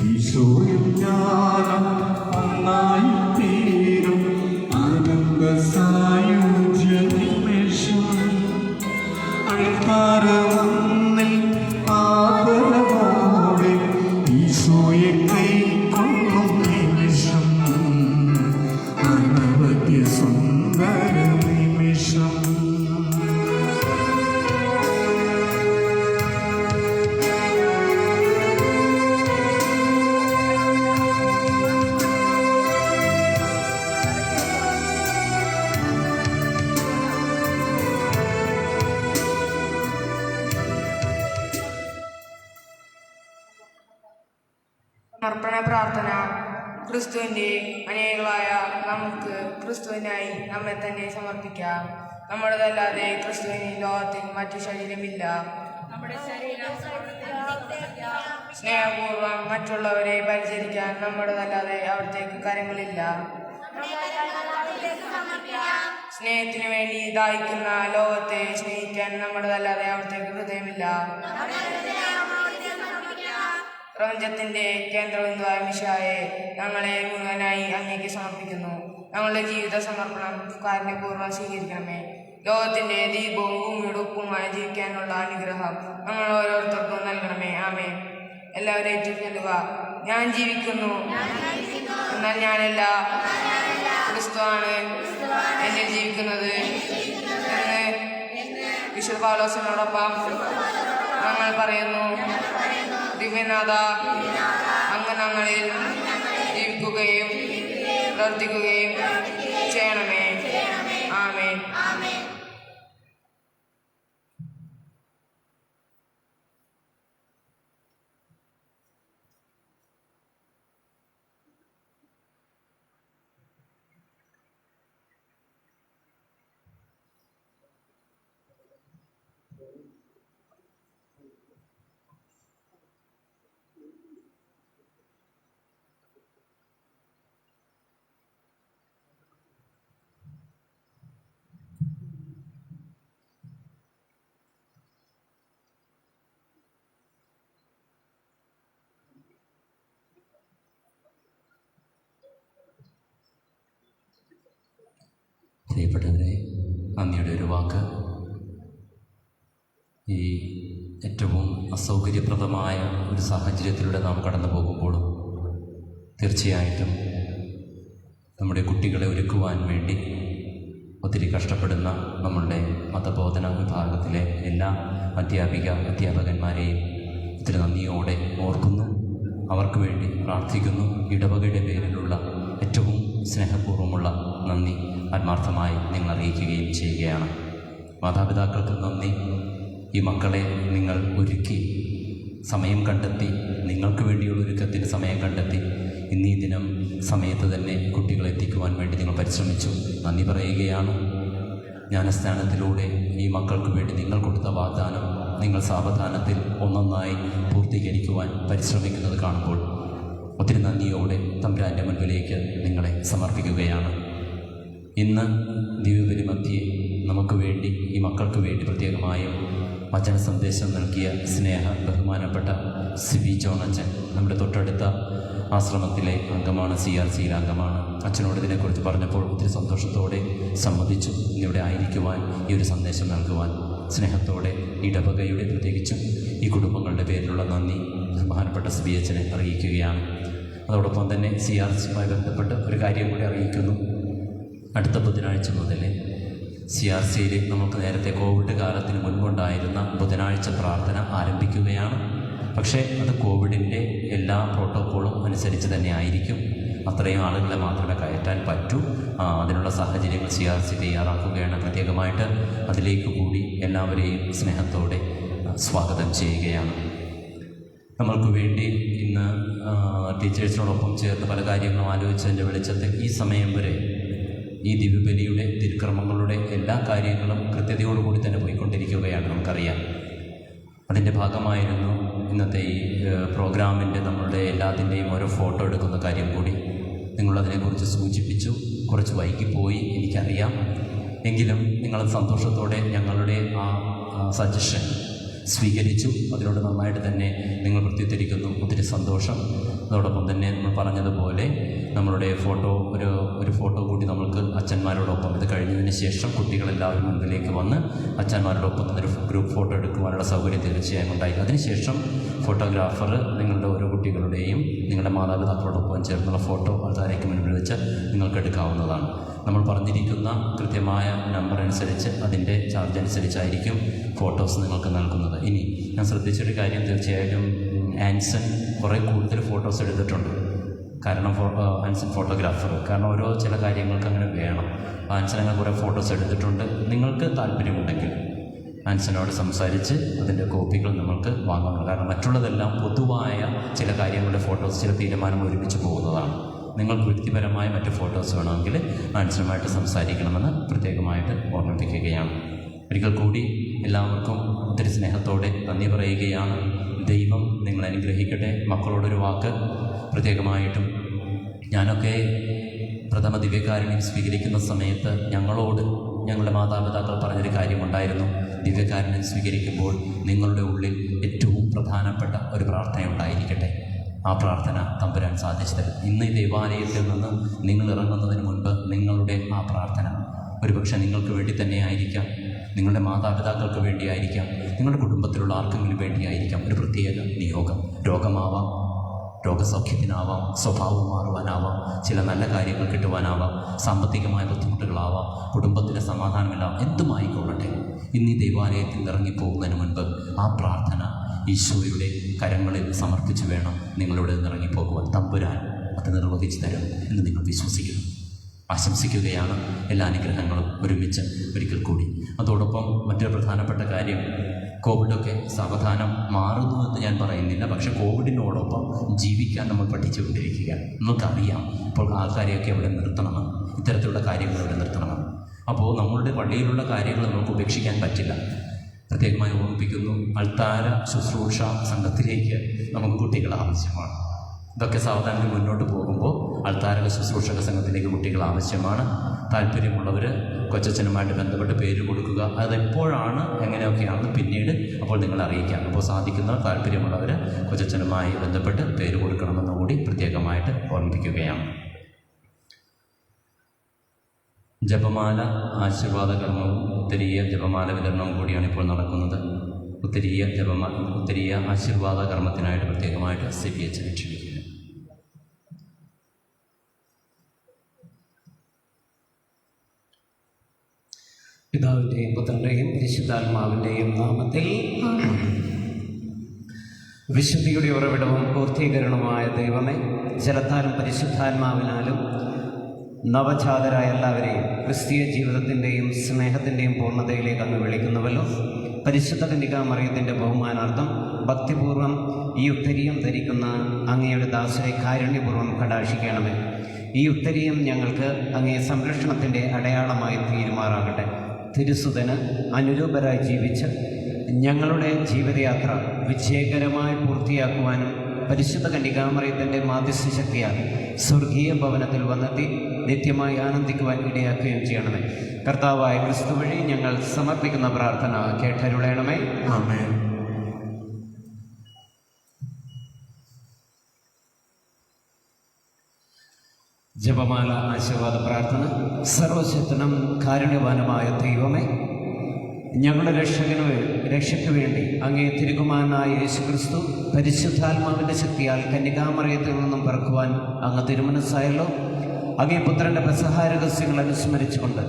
ഈശോയും ഞാനും ഒന്നായിത്തീരും സമർപ്പണ പ്രാർത്ഥന. ക്രിസ്തുവിൻ്റെ അനുയായികളായ നമുക്ക് ക്രിസ്തുവിനായി നമ്മെ തന്നെ സമർപ്പിക്കാം. നമ്മുടേതല്ലാതെ ക്രിസ്തുവിന് ലോകത്തിൽ മറ്റു ശരീരമില്ല. സ്നേഹപൂർവ്വം മറ്റുള്ളവരെ പരിചരിക്കാൻ നമ്മുടേതല്ലാതെ അവിടത്തേക്ക് കരങ്ങളില്ല. സ്നേഹത്തിനു വേണ്ടി ദാഹിക്കുന്ന ലോകത്തെ സ്നേഹിക്കാൻ നമ്മുടേതല്ലാതെ അവിടത്തേക്ക് ഹൃദയമില്ല. പ്രപഞ്ചത്തിന്റെ കേന്ദ്രബിന്ദുവായ മിശിഹായെ ഞങ്ങളെ മുഴുവനായി അങ്ങേക്ക് സമർപ്പിക്കുന്നു. ഞങ്ങളുടെ ജീവിത സമർപ്പണം കാരുണ്യപൂർവ്വം സ്വീകരിക്കണമേ. ലോകത്തിന്റെ ദീപവും ഭൂമിയുടെ ഉപ്പുമായി ജീവിക്കാനുള്ള അനുഗ്രഹം ഞങ്ങൾ ഓരോരുത്തർക്കും നൽകണമേ. ആമേൻ. എല്ലാവരും ഏറ്റുചൊല്ലുക. ഞാൻ ജീവിക്കുന്നു, എന്നാൽ ഞാനല്ല, ക്രിസ്തുവാണ് എന്നിൽ ജീവിക്കുന്നത് എന്ന് വിശുദ്ധ പൗലോസിനോടൊപ്പം ഞങ്ങൾ പറയുന്നു. ദിവ്യനാഥ, അങ്ങ് ഞങ്ങളിൽ ജീവിക്കുകയും പ്രവർത്തിക്കുകയും ചെയ്യണമേ. ആമേൻ. പ്രിയപ്പെട്ടവരെ, നന്ദിയുടെ ഒരു വാക്ക്. ഈ ഏറ്റവും അസൗകര്യപ്രദമായ ഒരു സാഹചര്യത്തിലൂടെ നാം കടന്നു പോകുമ്പോഴും തീർച്ചയായിട്ടും നമ്മുടെ കുട്ടികളെ ഒരുക്കുവാൻ വേണ്ടി ഒത്തിരി കഷ്ടപ്പെടുന്ന നമ്മളുടെ മതബോധന വിഭാഗത്തിലെ എല്ലാ അധ്യാപകന്മാരെയും ഒത്തിരി നന്ദിയോടെ ഓർക്കുന്നു. അവർക്ക് വേണ്ടി പ്രാർത്ഥിക്കുന്നു. ഇടവകയുടെ പേരിലുള്ള ഏറ്റവും സ്നേഹപൂർവ്വമുള്ള നന്ദി ആത്മാർത്ഥമായി നിങ്ങൾ അറിയിക്കുകയും ചെയ്യുകയാണ്. മാതാപിതാക്കൾക്ക് നന്ദി. ഈ മക്കളെ നിങ്ങൾ ഒരുക്കി സമയം കണ്ടെത്തി, നിങ്ങൾക്ക് വേണ്ടിയുള്ള ഒരുക്കത്തിന് സമയം കണ്ടെത്തി ഇന്നീ ദിനം സമയത്ത് തന്നെ കുട്ടികളെ എത്തിക്കുവാൻ വേണ്ടി നിങ്ങൾ പരിശ്രമിച്ചു. നന്ദി പറയുകയാണ്. ജ്ഞാനസ്നാനത്തിലൂടെ ഈ മക്കൾക്ക് വേണ്ടി നിങ്ങൾ കൊടുത്ത വാഗ്ദാനം നിങ്ങൾ സാവധാനത്തിൽ ഒന്നൊന്നായി പൂർത്തീകരിക്കുവാൻ പരിശ്രമിക്കുന്നത് കാണുമ്പോൾ ഒത്തിരി നന്ദിയോടെ തമ്പുരാൻ്റെ മുൻപിലേക്ക് നിങ്ങളെ സമർപ്പിക്കുകയാണ്. ഇന്ന് ദിവ്യബലി മധ്യേ നമുക്ക് വേണ്ടി, ഈ മക്കൾക്ക് വേണ്ടി പ്രത്യേകമായും വചന സന്ദേശം നൽകിയ ബഹുമാനപ്പെട്ട സിബി ജോണച്ചൻ നമ്മുടെ തൊട്ടടുത്ത ആശ്രമത്തിലെ അംഗമാണ്, CRCയിലെ അംഗമാണ്. അച്ഛനോട് ഇതിനെക്കുറിച്ച് പറഞ്ഞപ്പോൾ ഒത്തിരി സന്തോഷത്തോടെ സമ്മതിച്ചു ഇവിടെ ആയിരിക്കുവാൻ, ഈ ഒരു സന്ദേശം നൽകുവാൻ. സ്നേഹത്തോടെ ഇടവകയുടെ പ്രത്യേകിച്ചും ഈ കുടുംബങ്ങളുടെ പേരിലുള്ള നന്ദി ബഹുമാനപ്പെട്ട സിബി അച്ഛനെ അറിയിക്കുകയാണ്. അതോടൊപ്പം തന്നെ CRCയുമായി ബന്ധപ്പെട്ട് ഒരു കാര്യം കൂടി അറിയിക്കുന്നു. അടുത്ത ബുധനാഴ്ച മുതൽ CRCയിൽ നമുക്ക് നേരത്തെ കോവിഡ് കാലത്തിന് മുൻപുണ്ടായിരുന്ന ബുധനാഴ്ച പ്രാർത്ഥന ആരംഭിക്കുകയാണ്. പക്ഷേ അത് കോവിഡിൻ്റെ എല്ലാ പ്രോട്ടോക്കോളും അനുസരിച്ച് തന്നെ ആയിരിക്കും. അത്രയും ആളുകളെ മാത്രമേ കയറ്റാൻ പറ്റൂ. അതിനുള്ള സാഹചര്യങ്ങൾ CRC തയ്യാറാക്കുകയാണ്. പ്രത്യേകമായിട്ട് അതിലേക്ക് കൂടി എല്ലാവരെയും സ്നേഹത്തോടെ സ്വാഗതം ചെയ്യുകയാണ്. നമ്മൾക്ക് വേണ്ടി ഇന്ന് ടീച്ചേഴ്സിനോടൊപ്പം ചേർന്ന് പല കാര്യങ്ങളും ആലോചിച്ചതിൻ്റെ വെളിച്ചത്തിൽ ഈ സമയം വരെ ഈ ദിവ്യബലിയുടെ തിരുക്രമങ്ങളുടെ എല്ലാ കാര്യങ്ങളും കൃത്യതയോടുകൂടി തന്നെ പോയിക്കൊണ്ടിരിക്കുകയാണ്. നമുക്കറിയാം. അതിൻ്റെ ഭാഗമായിരുന്നു ഇന്നത്തെ ഈ പ്രോഗ്രാമിൻ്റെ നമ്മളുടെ എല്ലാത്തിൻ്റെയും ഓരോ ഫോട്ടോ എടുക്കുന്ന കാര്യം കൂടി നിങ്ങളതിനെക്കുറിച്ച് സൂചിപ്പിച്ചു. കുറച്ച് വൈകിപ്പോയി, എനിക്കറിയാം. എങ്കിലും നിങ്ങൾ സന്തോഷത്തോടെ ഞങ്ങളുടെ ആ സജഷൻ സ്വീകരിച്ചു. അതിനോട് നന്നായിട്ട് തന്നെ നിങ്ങൾ പ്രത്യുത്തരിക്കുന്നു. ഒത്തിരി സന്തോഷം. അതോടൊപ്പം തന്നെ നമ്മൾ പറഞ്ഞതുപോലെ നമ്മളുടെ ഫോട്ടോ ഒരു ഫോട്ടോ കൂടി നമ്മൾക്ക് അച്ഛന്മാരോടൊപ്പം ഇത് കഴിഞ്ഞതിന് ശേഷം കുട്ടികളെല്ലാവരും മുൻപിലേക്ക് വന്ന് അച്ഛന്മാരോടൊപ്പം ഒരു ഗ്രൂപ്പ് ഫോട്ടോ എടുക്കുവാനുള്ള സൗകര്യം തീർച്ചയായും ഉണ്ടായി. അതിനുശേഷം ഫോട്ടോഗ്രാഫർ നിങ്ങളുടെ ഓരോ കുട്ടികളുടെയും നിങ്ങളുടെ മാതാപിതാക്കളോടൊപ്പം ചേർന്നുള്ള ഫോട്ടോ ആൾക്കാരേക്ക് മുൻപിൽ വെച്ച് നിങ്ങൾക്ക് എടുക്കാവുന്നതാണ്. നമ്മൾ പറഞ്ഞിരിക്കുന്ന കൃത്യമായ നമ്പർ അനുസരിച്ച് അതിൻ്റെ ചാർജ് അനുസരിച്ചായിരിക്കും ഫോട്ടോസ് നിങ്ങൾക്ക് നൽകുന്നത്. ഇനി ഞാൻ ശ്രദ്ധിച്ചൊരു കാര്യം, തീർച്ചയായിട്ടും ആൻസൺ കുറേ കൂടുതൽ ഫോട്ടോസ് എടുത്തിട്ടുണ്ട്. കാരണം ആൻസൺ ഫോട്ടോഗ്രാഫർ, കാരണം ഓരോ ചില കാര്യങ്ങൾക്ക് അങ്ങനെ വേണം. ആൻസൺ അങ്ങനെ കുറേ ഫോട്ടോസ് എടുത്തിട്ടുണ്ട്. നിങ്ങൾക്ക് താല്പര്യമുണ്ടെങ്കിൽ ആൻസനോട് സംസാരിച്ച് അതിൻ്റെ കോപ്പികൾ നമ്മൾക്ക് വാങ്ങണം. കാരണം മറ്റുള്ളതെല്ലാം പൊതുവായ ചില കാര്യങ്ങളുടെ ഫോട്ടോസ്, ചില തീരുമാനങ്ങൾ ഒരുമിച്ച് പോകുന്നതാണ്. നിങ്ങൾക്ക് വ്യക്തിപരമായ മറ്റ് ഫോട്ടോസ് വേണമെങ്കിൽ ആൻസനുമായിട്ട് സംസാരിക്കണമെന്ന് പ്രത്യേകമായിട്ട് ഓർമ്മിപ്പിക്കുകയാണ്. ഒരിക്കൽ കൂടി എല്ലാവർക്കും ഒത്തിരി സ്നേഹത്തോടെ നന്ദി പറയുകയാണ്. ദൈവം നിങ്ങളെ അനുഗ്രഹിക്കട്ടെ. മക്കളോടൊരു വാക്ക് പ്രത്യേകമായിട്ടും, ഞാനൊക്കെ പ്രഥമ ദിവ്യകാരുണ്യം സ്വീകരിക്കുന്ന സമയത്ത് ഞങ്ങളുടെ മാതാപിതാക്കൾ പറഞ്ഞൊരു കാര്യമുണ്ടായിരുന്നു. ദിവ്യകാരുണ്യം സ്വീകരിക്കുമ്പോൾ നിങ്ങളുടെ ഉള്ളിൽ ഏറ്റവും പ്രധാനപ്പെട്ട ഒരു പ്രാർത്ഥന ഉണ്ടായിരിക്കട്ടെ. ആ പ്രാർത്ഥന തമ്പുരാൻ സാധിച്ചു തരും. ഇന്ന് ഈ ദേവാലയത്തിൽ നിന്ന് നിങ്ങൾ ഇറങ്ങുന്നതിന് മുൻപ് നിങ്ങളുടെ ആ പ്രാർത്ഥന ഒരുപക്ഷെ നിങ്ങൾക്ക് വേണ്ടി തന്നെ ആയിരിക്കാം, നിങ്ങളുടെ മാതാപിതാക്കൾക്ക് വേണ്ടിയായിരിക്കാം, നിങ്ങളുടെ കുടുംബത്തിലുള്ള ആർക്കെങ്കിലും വേണ്ടിയായിരിക്കാം. ഒരു പ്രത്യേക നിയോഗം, രോഗമാവാം, രോഗസൗഖ്യത്തിനാവാം, സ്വഭാവം മാറുവാനാവാം, ചില നല്ല കാര്യങ്ങൾ കിട്ടുവാനാവാം, സാമ്പത്തികമായ ബുദ്ധിമുട്ടുകളാവാം, കുടുംബത്തിലെ സമാധാനമെല്ലാം എന്തുമായിക്കൊള്ളട്ടെ. ഇന്ന് ഈ ദേവാലയത്തിൽ ഇറങ്ങിപ്പോകുന്നതിന് മുൻപ് ആ പ്രാർത്ഥന ഈശോയുടെ കരങ്ങളിൽ സമർപ്പിച്ച് വേണം നിങ്ങളിവിടെ നിന്ന് ഇറങ്ങിപ്പോകുവാൻ. തമ്പുരാൻ അത് നിർവഹിച്ചു തരും എന്ന് നിങ്ങൾ വിശ്വസിക്കുന്നു. ആശംസിക്കുകയാണ്. എല്ലാ അനുഗ്രഹങ്ങളും ഒരുമിച്ച് ഒരിക്കൽ കൂടി. അതോടൊപ്പം മറ്റൊരു പ്രധാനപ്പെട്ട കാര്യം, കോവിഡൊക്കെ സാവധാനം മാറുന്നു എന്ന് ഞാൻ പറയുന്നില്ല, പക്ഷെ കോവിഡിനോടൊപ്പം ജീവിക്കാൻ നമ്മൾ പഠിച്ചുകൊണ്ടിരിക്കുക. നമുക്കറിയാം ഇപ്പോൾ ആൾക്കാരെയൊക്കെ അവിടെ നിർത്തണമെന്ന്, ഇത്തരത്തിലുള്ള കാര്യങ്ങൾ ഇവിടെ നിർത്തണമെന്ന്. അപ്പോൾ നമ്മളുടെ പള്ളിയിലുള്ള കാര്യങ്ങൾ നമുക്ക് ഉപേക്ഷിക്കാൻ പറ്റില്ല. പ്രത്യേകമായി ഓർമ്മിപ്പിക്കുന്നു, അൾത്താര ശുശ്രൂഷ സംഘത്തിലേക്ക് നമുക്ക് കുട്ടികൾ ആവശ്യമാണ്. ഇതൊക്കെ സാവധാനം മുന്നോട്ട് പോകുമ്പോൾ അൾത്താരക ശുശ്രൂഷക സംഘത്തിലേക്ക് കുട്ടികൾ ആവശ്യമാണ്. താല്പര്യമുള്ളവർ കൊച്ചച്ഛനുമായിട്ട് ബന്ധപ്പെട്ട് പേര് കൊടുക്കുക. അതെപ്പോഴാണ് എങ്ങനെയൊക്കെയാണെന്ന് പിന്നീട് അപ്പോൾ നിങ്ങൾ അറിയിക്കാം. അപ്പോൾ സാധിക്കുന്ന താല്പര്യമുള്ളവർ കൊച്ചച്ഛനുമായി ബന്ധപ്പെട്ട് പേര് കൊടുക്കണമെന്ന് കൂടി പ്രത്യേകമായിട്ട് ഓർമ്മിപ്പിക്കുകയാണ്. ജപമാല ആശീർവാദ കർമ്മവും ഉത്തരീയ ജപമാല വിതരണവും കൂടിയാണ് ഇപ്പോൾ നടക്കുന്നത്. ഉത്തരീയ ആശീർവാദ കർമ്മത്തിനായിട്ട് പ്രത്യേകമായിട്ട് CPH ക്ഷണിക്കുന്നു. പിതാവിൻ്റെയും പുത്രൻ്റെയും പരിശുദ്ധാത്മാവിൻ്റെയും നാമത്തിൽ വിശുദ്ധിയുടെ ഉറവിടവും പൂർത്തീകരണവുമായ ദൈവമേ, ജലത്താലും പരിശുദ്ധാത്മാവിനാലും നവജാതരായ എല്ലാവരെയും ക്രിസ്തീയ ജീവിതത്തിൻ്റെയും സ്നേഹത്തിൻ്റെയും പൂർണ്ണതയിലേക്ക് അങ്ങ് വിളിക്കുന്നുവല്ലോ. പരിശുദ്ധ കന്യകാമറിയത്തിൻ്റെ ബഹുമാനാർത്ഥം ഭക്തിപൂർവ്വം ഈ ഉത്തരീയം ധരിക്കുന്ന അങ്ങയുടെ ദാസരെ കാരുണ്യപൂർവ്വം കടാക്ഷിക്കണമേ. ഈ ഉത്തരീയം ഞങ്ങൾക്ക് അങ്ങേ സംരക്ഷണത്തിൻ്റെ അടയാളമായി തീരുമാറാകട്ടെ. തിരുസുതന് അനുരൂപരായി ജീവിച്ച് ഞങ്ങളുടെ ജീവിതയാത്ര വിജയകരമായി പൂർത്തിയാക്കുവാനും പരിശുദ്ധ കന്യകാമറിയത്തിൻ്റെ മാധ്യസ്ഥ ശക്തിയാൽ സ്വർഗീയ ഭവനത്തിൽ വന്നെത്തി നിത്യമായി ആനന്ദിക്കുവാൻ ഇടയാക്കുകയും ചെയ്യണമേ. കർത്താവായ ക്രിസ്തു വഴി ഞങ്ങൾ സമർപ്പിക്കുന്ന പ്രാർത്ഥന കേട്ടരുളയണമേ. ആമേൻ. ജപമാല ആശീർവാദ പ്രാർത്ഥന. സർവശക്തനും കാരുണ്യവാനുമായ ദൈവമേ, ഞങ്ങളുടെ രക്ഷയ്ക്ക് വേണ്ടി അങ്ങേ തിരുകുമാരനായ യേശുക്രിസ്തു പരിശുദ്ധാത്മാവിൻ്റെ ശക്തിയാൽ കന്യകാമറിയത്തിൽ നിന്നും പിറക്കുവാൻ അങ്ങ് തിരുമനസ്സായല്ലോ. അങ്ങേ പുത്രൻ്റെ പെസഹാരഹസ്യങ്ങൾ അനുസ്മരിച്ചുകൊണ്ട്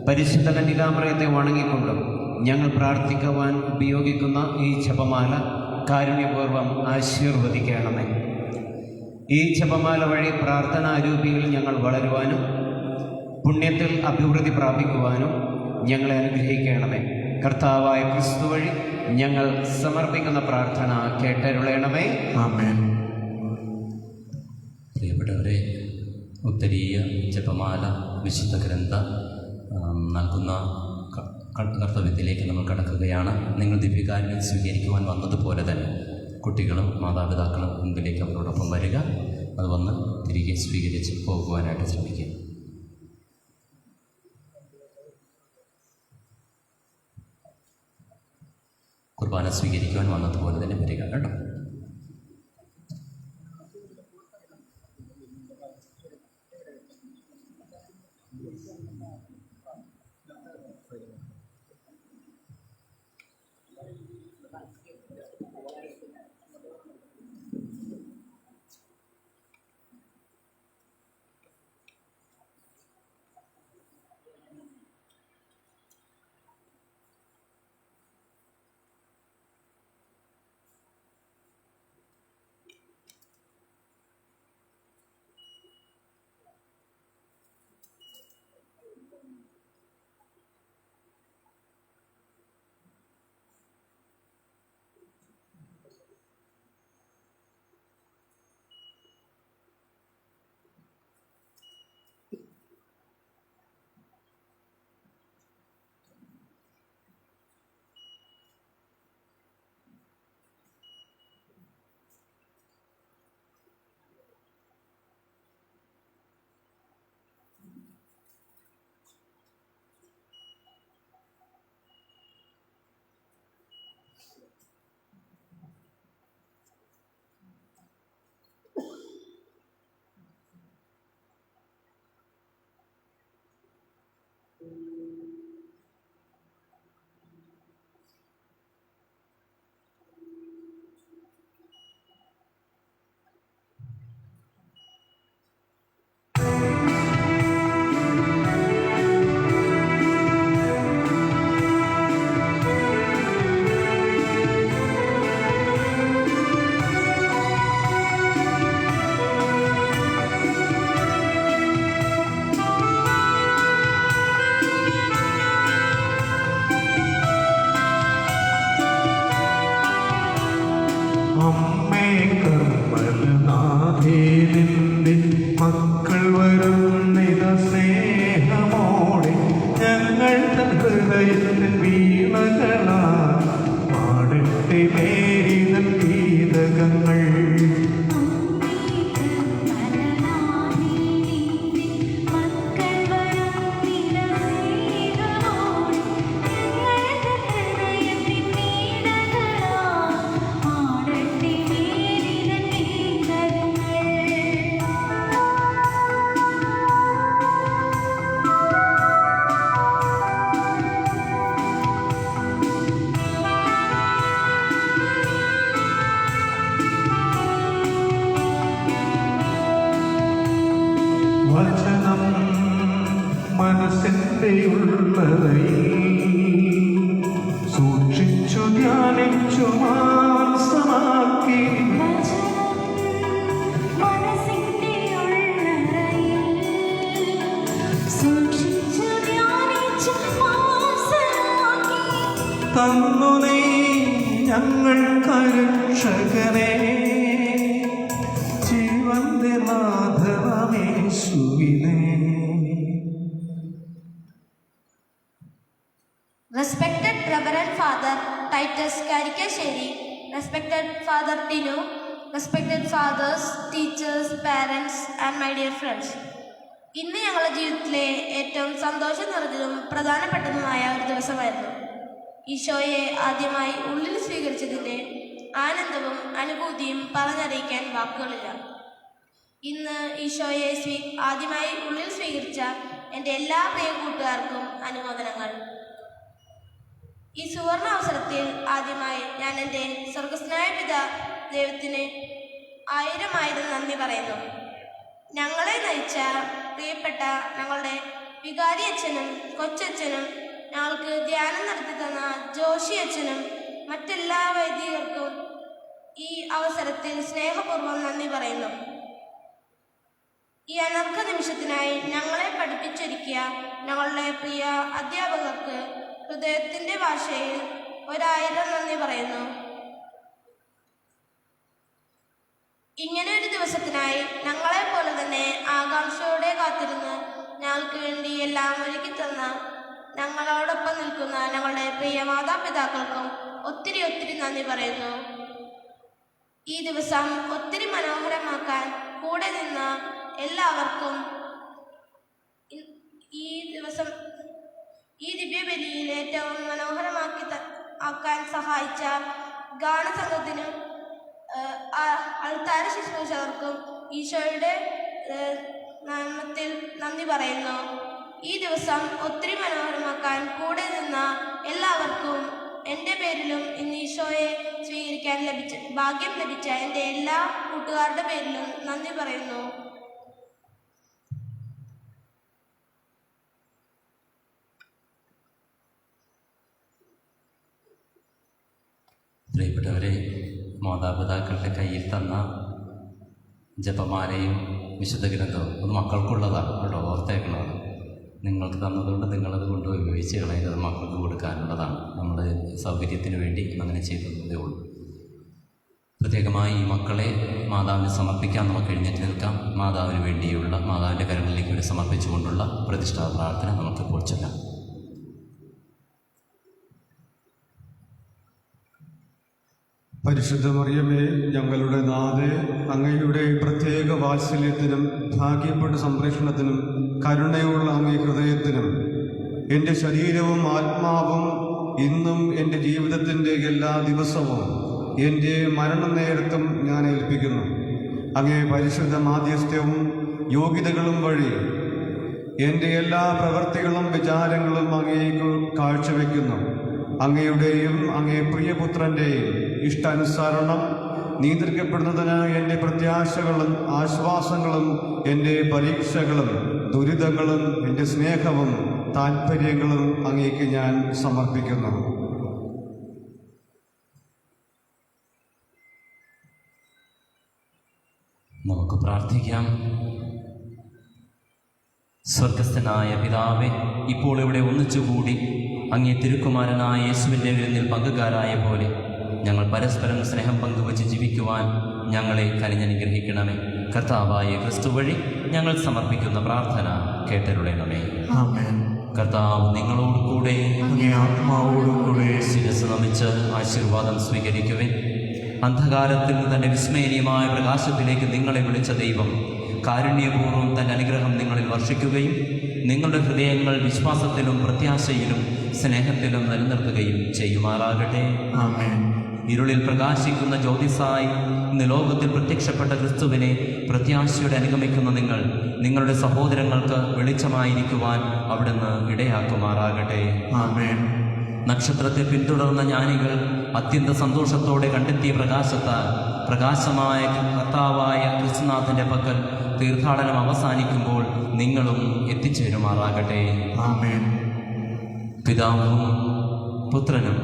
പരിശുദ്ധ കന്യകാമറിയത്തെ വണങ്ങിക്കൊണ്ടും ഞങ്ങൾ പ്രാർത്ഥിക്കുവാൻ ഉപയോഗിക്കുന്ന ഈ ജപമാല കാരുണ്യപൂർവ്വം ആശീർവദിക്കണമേ. ഈ ജപമാല വഴി പ്രാർത്ഥനാരൂപിയിൽ ഞങ്ങൾ വളരുവാനും പുണ്യത്തിൽ അഭിവൃദ്ധി പ്രാപിക്കുവാനും ഞങ്ങളെ അനുഗ്രഹിക്കണമേ. കർത്താവായ ക്രിസ്തു വഴി ഞങ്ങൾ സമർപ്പിക്കുന്ന പ്രാർത്ഥന കേട്ടരുളയണമേ. ആമേൻ. പ്രിയപ്പെട്ടവരെ, ഉത്തരീയ ജപമാല വിശുദ്ധ ഗ്രന്ഥ നൽകുന്ന കർത്തവ്യത്തിലേക്ക് നമ്മൾ കടക്കുകയാണ്. നിങ്ങൾ ദിവ്യകാരുണ്യം സ്വീകരിക്കുവാൻ വന്നതുപോലെ തന്നെ കുട്ടികളും മാതാപിതാക്കളും മുൻപിലേക്ക് അവരോടൊപ്പം വരിക. അത് വന്ന് തിരികെ സ്വീകരിച്ച് പോകുവാനായിട്ട് ശ്രമിക്കുക. കുർബാന സ്വീകരിക്കുവാൻ വന്നതുപോലെ തന്നെ വരിക കേട്ടോ. അമ്മേ കർമ്മലനാഥേ നിന്റെ മക്കൾ വരുന്നിത സ്നേഹമോടെ ഞങ്ങൾ തൻ ഹൃദയത്തിൻ വീണകളാ പാടട്ടെ മേരിതൻ ഗീതകങ്ങൾ. വചനം മനസ്സിൻ്റെ ഉള്ളറയിൽ സൂക്ഷിച്ചു ധ്യാനിച്ചു മാംസമാക്കി തന്നു നീ ഞങ്ങൾക്ക് രക്ഷകനെ ജീവന്റെ നാഥനമേശുവിനെ. Respected Reverend Father Titus Karikasheri, respected Father Tinu, respected fathers, teachers, parents and my dear friends. ഇന്ന് ഞങ്ങളുടെ ജീവിതത്തിലെ ഏറ്റവും സന്തോഷം നിറഞ്ഞതും പ്രധാനപ്പെട്ടതുമായ ഒരു ദിവസമായിരുന്നു. ഈശോയെ ആദ്യമായി ഉള്ളിൽ സ്വീകരിച്ചതിൻ്റെ ആനന്ദവും അനുഭൂതിയും പറഞ്ഞറിയിക്കാൻ വാക്കുകളില്ല. ഇന്ന് ഈശോയെ ആദ്യമായി ഉള്ളിൽ സ്വീകരിച്ച എൻ്റെ എല്ലാ പ്രിയ കൂട്ടുകാർക്കും അനുമോദനങ്ങൾ. ഈ സുവർണ അവസരത്തിൽ ആദ്യമായി ഞാൻ എൻ്റെ സ്വർഗസ്നായ ദൈവത്തിന് 1000 നന്ദി പറയുന്നു. ഞങ്ങളെ നയിച്ച പ്രിയപ്പെട്ട ഞങ്ങളുടെ വികാരി അച്ഛനും കൊച്ചച്ഛനും ഞങ്ങൾക്ക് ധ്യാനം നടത്തി തന്ന ജോഷി അച്ഛനും മറ്റെല്ലാ വൈദികർക്കും ഈ അവസരത്തിൽ സ്നേഹപൂർവ്വം നന്ദി പറയുന്നു. ഈ അനർഘ നിമിഷത്തിനായി ഞങ്ങളെ പഠിപ്പിച്ചൊരുക്കിയ ഞങ്ങളുടെ പ്രിയ അധ്യാപകർക്ക് ഹൃദയത്തിൻ്റെ ഭാഷയിൽ 1000 നന്ദി പറയുന്നു. ഇങ്ങനെ ഒരു ദിവസത്തിനായി ഞങ്ങളെപ്പോലെ തന്നെ ആകാംക്ഷയോടെ കാത്തിരുന്ന് ഞങ്ങൾക്ക് വേണ്ടി എല്ലാം ഒരുക്കി തന്ന ഞങ്ങളോടൊപ്പം നിൽക്കുന്ന ഞങ്ങളുടെ പ്രിയ മാതാപിതാക്കൾക്കും ഒത്തിരി നന്ദി പറയുന്നു. ഈ ദിവസം ഒത്തിരി മനോഹരമാക്കാൻ കൂടെ നിന്ന എല്ലാവർക്കും ഈ ദിവ്യബലിയിൽ ഏറ്റവും മനോഹരമാക്കി ആക്കാൻ സഹായിച്ച ഗാനസംഘത്തിനും അൾത്താര ശുശ്രൂഷകർക്കും ഈശോയുടെ നാമത്തിൽ നന്ദി പറയുന്നു. ഈ ദിവസം ഒത്തിരി മനോഹരമാക്കാൻ കൂടെ നിന്ന എല്ലാവർക്കും എൻ്റെ പേരിലും ഇന്ന് ഈശോയെ സ്വീകരിക്കാൻ ഭാഗ്യം ലഭിച്ച എൻ്റെ എല്ലാ കൂട്ടുകാരുടെ പേരിലും നന്ദി പറയുന്നു. പ്രിയപ്പെട്ടവരെ, മാതാപിതാക്കളുടെ കയ്യിൽ തന്ന ജപമാലയും വിശുദ്ധ ഗ്രന്ഥവും അത് മക്കൾക്കുള്ളതാണ് കേട്ടോ, ഓർത്തേക്കുന്നതാണ്. നിങ്ങൾക്ക് തന്നതുകൊണ്ട് നിങ്ങളത് കൊണ്ടുപോയി ഉപയോഗിച്ച് കളയുന്നത് മക്കൾക്ക് കൊടുക്കാനുള്ളതാണ്. നമ്മൾ സൗകര്യത്തിന് വേണ്ടി അങ്ങനെ ചെയ്തതേ ഉള്ളൂ. പ്രത്യേകമായി ഈ മക്കളെ മാതാവിന് സമർപ്പിക്കാൻ നമുക്ക് എഴുന്നേറ്റ് നിൽക്കാം. മാതാവിന് വേണ്ടിയുള്ള മാതാവിൻ്റെ കരങ്ങളിലേക്ക് വേണ്ടി സമർപ്പിച്ചുകൊണ്ടുള്ള പ്രതിഷ്ഠാ പ്രാർത്ഥന നമുക്കിപ്പോൾ ചൊല്ലാം. പരിശുദ്ധ മറിയമേ, ഞങ്ങളുടെ നാഥേ, അങ്ങയുടെ പ്രത്യേക വാത്സല്യത്തിനും ഭാഗ്യപ്പെട്ട സംരക്ഷണത്തിനും കരുണയുള്ള അങ്ങേ ഹൃദയത്തിനും എൻ്റെ ശരീരവും ആത്മാവും ഇന്നും എൻ്റെ ജീവിതത്തിൻ്റെ എല്ലാ ദിവസവും എൻ്റെ മരണനേരത്തും ഞാൻ ഏൽപ്പിക്കുന്നു. അങ്ങേ പരിശുദ്ധ മാധ്യസ്ഥ്യവും യോഗ്യതകളും വഴി എൻ്റെ എല്ലാ പ്രവൃത്തികളും വിചാരങ്ങളും അങ്ങേക്ക് കാഴ്ചവെക്കുന്നു. അങ്ങയുടെയും അങ്ങേ പ്രിയപുത്രൻ്റെയും ഇഷ്ടാനുസരണം നിയന്ത്രിക്കപ്പെടുന്നതിന് എൻ്റെ പ്രത്യാശകളും ആശ്വാസങ്ങളും എൻ്റെ പരീക്ഷകളും ദുരിതങ്ങളും എൻ്റെ സ്നേഹവും താൽപ്പര്യങ്ങളും അങ്ങേക്ക് ഞാൻ സമർപ്പിക്കുന്നു. നമുക്ക് പ്രാർത്ഥിക്കാം. സ്വർഗസ്ഥനായ പിതാവേ, ഇപ്പോൾ ഇവിടെ ഒന്നിച്ചുകൂടി അങ്ങേ തിരുക്കുമാരനായ യേശുവിൻ്റെ വിരുന്നിൽ പങ്കുകാരായ പോലെ ഞങ്ങൾ പരസ്പരം സ്നേഹം പങ്കുവച്ച് ജീവിക്കുവാൻ ഞങ്ങളെ കനിഞ്ഞനുഗ്രഹിക്കണമേ. കർത്താവായ ക്രിസ്തു വഴി ഞങ്ങൾ സമർപ്പിക്കുന്ന പ്രാർത്ഥന കേട്ടരുളണമേ. ആമേൻ. കർത്താവ് നിങ്ങളോട് കൂടെ, അങ്ങേ ആത്മാവോടും കൂടെ. ശിരസ് നമിച്ച് ആശീർവാദം സ്വീകരിക്കുവിൻ. അന്ധകാരത്തിൽ നിന്ന് തൻ്റെ വിസ്മയനീയമായ പ്രകാശത്തിലേക്ക് നിങ്ങളെ വിളിച്ച ദൈവം കാരുണ്യപൂർവ്വം തൻ്റെ അനുഗ്രഹം നിങ്ങളിൽ വർഷിക്കുകയും നിങ്ങളുടെ ഹൃദയങ്ങൾ വിശ്വാസത്തിലും പ്രത്യാശയിലും സ്നേഹത്തിലും നിലനിർത്തുകയും ചെയ്യുമാറാകട്ടെ. ആമേൻ. ഇരുളിൽ പ്രകാശിക്കുന്ന ജ്യോതിസായി ഇന്ന് ലോകത്തിൽ പ്രത്യക്ഷപ്പെട്ട ക്രിസ്തുവിനെ പ്രത്യാശയോടെ അനുഗമിക്കുന്ന നിങ്ങൾ നിങ്ങളുടെ സഹോദരങ്ങൾക്ക് വെളിച്ചമായിരിക്കുവാൻ അവിടുന്ന് ഇടയാക്കുമാറാകട്ടെ. ആമേൻ. നക്ഷത്രത്തെ പിന്തുടർന്ന ജ്ഞാനികൾ അത്യന്ത സന്തോഷത്തോടെ കണ്ടെത്തിയ പ്രകാശത്താൽ പ്രകാശമായ കർത്താവായ ക്രിസ്തുനാഥൻ്റെ പക്കൽ തീർത്ഥാടനം അവസാനിക്കുമ്പോൾ നിങ്ങളും എത്തിച്ചേരുമാറാകട്ടെ. ആമേൻ. പിതാവും പുത്രനും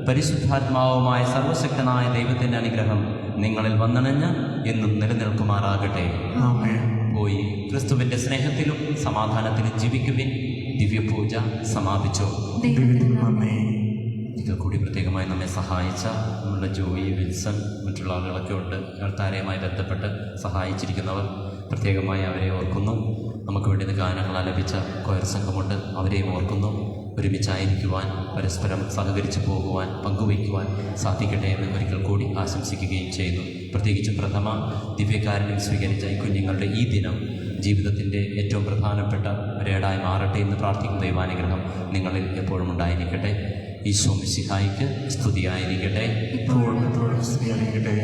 പരിശുദ്ധാത്മാവുമായ സർവശക്തനായ ദൈവത്തിൻ്റെ അനുഗ്രഹം നിങ്ങളിൽ വന്നണഞ്ഞ് എന്നും നിലനിൽക്കുമാറാകട്ടെ. ആമേൻ. പോയി ക്രിസ്തുവിൻ്റെ സ്നേഹത്തിലും സമാധാനത്തിലും ജീവിക്കുവിൻ. ദിവ്യപൂജ സമാപിച്ചു. ദൈവത്തിന് നന്ദി. ഇത് കൂടി പ്രത്യേകമായി നമ്മെ സഹായിച്ച നമ്മളുടെ ജോയി, വിൽസൺ, മറ്റുള്ള ആളുകളൊക്കെ ഉണ്ട്. താരയുമായി ബന്ധപ്പെട്ട് സഹായിച്ചിരിക്കുന്നവർ, പ്രത്യേകമായി അവരെ ഓർക്കുന്നു. നമുക്ക് വേണ്ടി ഗാനങ്ങൾ ആലപിച്ച കൊയർ സംഘമുണ്ട്, അവരെയും ഓർക്കുന്നു. ഒരുമിച്ചായിരിക്കുവാൻ, പരസ്പരം സഹകരിച്ചു പോകുവാൻ, പങ്കുവയ്ക്കുവാൻ സാധിക്കട്ടെ എന്ന് ഒരിക്കൽ കൂടി ആശംസിക്കുകയും ചെയ്യുന്നു. പ്രത്യേകിച്ചും പ്രഥമ ദിവ്യകാരുണ്യം സ്വീകരിച്ച ഈ കുഞ്ഞുങ്ങളുടെ ഈ ദിനം ജീവിതത്തിൻ്റെ ഏറ്റവും പ്രധാനപ്പെട്ട ഒരേടായി മാറട്ടെ എന്ന് പ്രാർത്ഥിക്കുന്ന ദൈവാനുഗ്രഹം നിങ്ങളിൽ എപ്പോഴും ഉണ്ടായിരിക്കട്ടെ. ഈശോ മിശിഹായിക്ക് സ്തുതിയായിരിക്കട്ടെ. ഇപ്പോഴും സ്തുതിയായിരിക്കട്ടെ.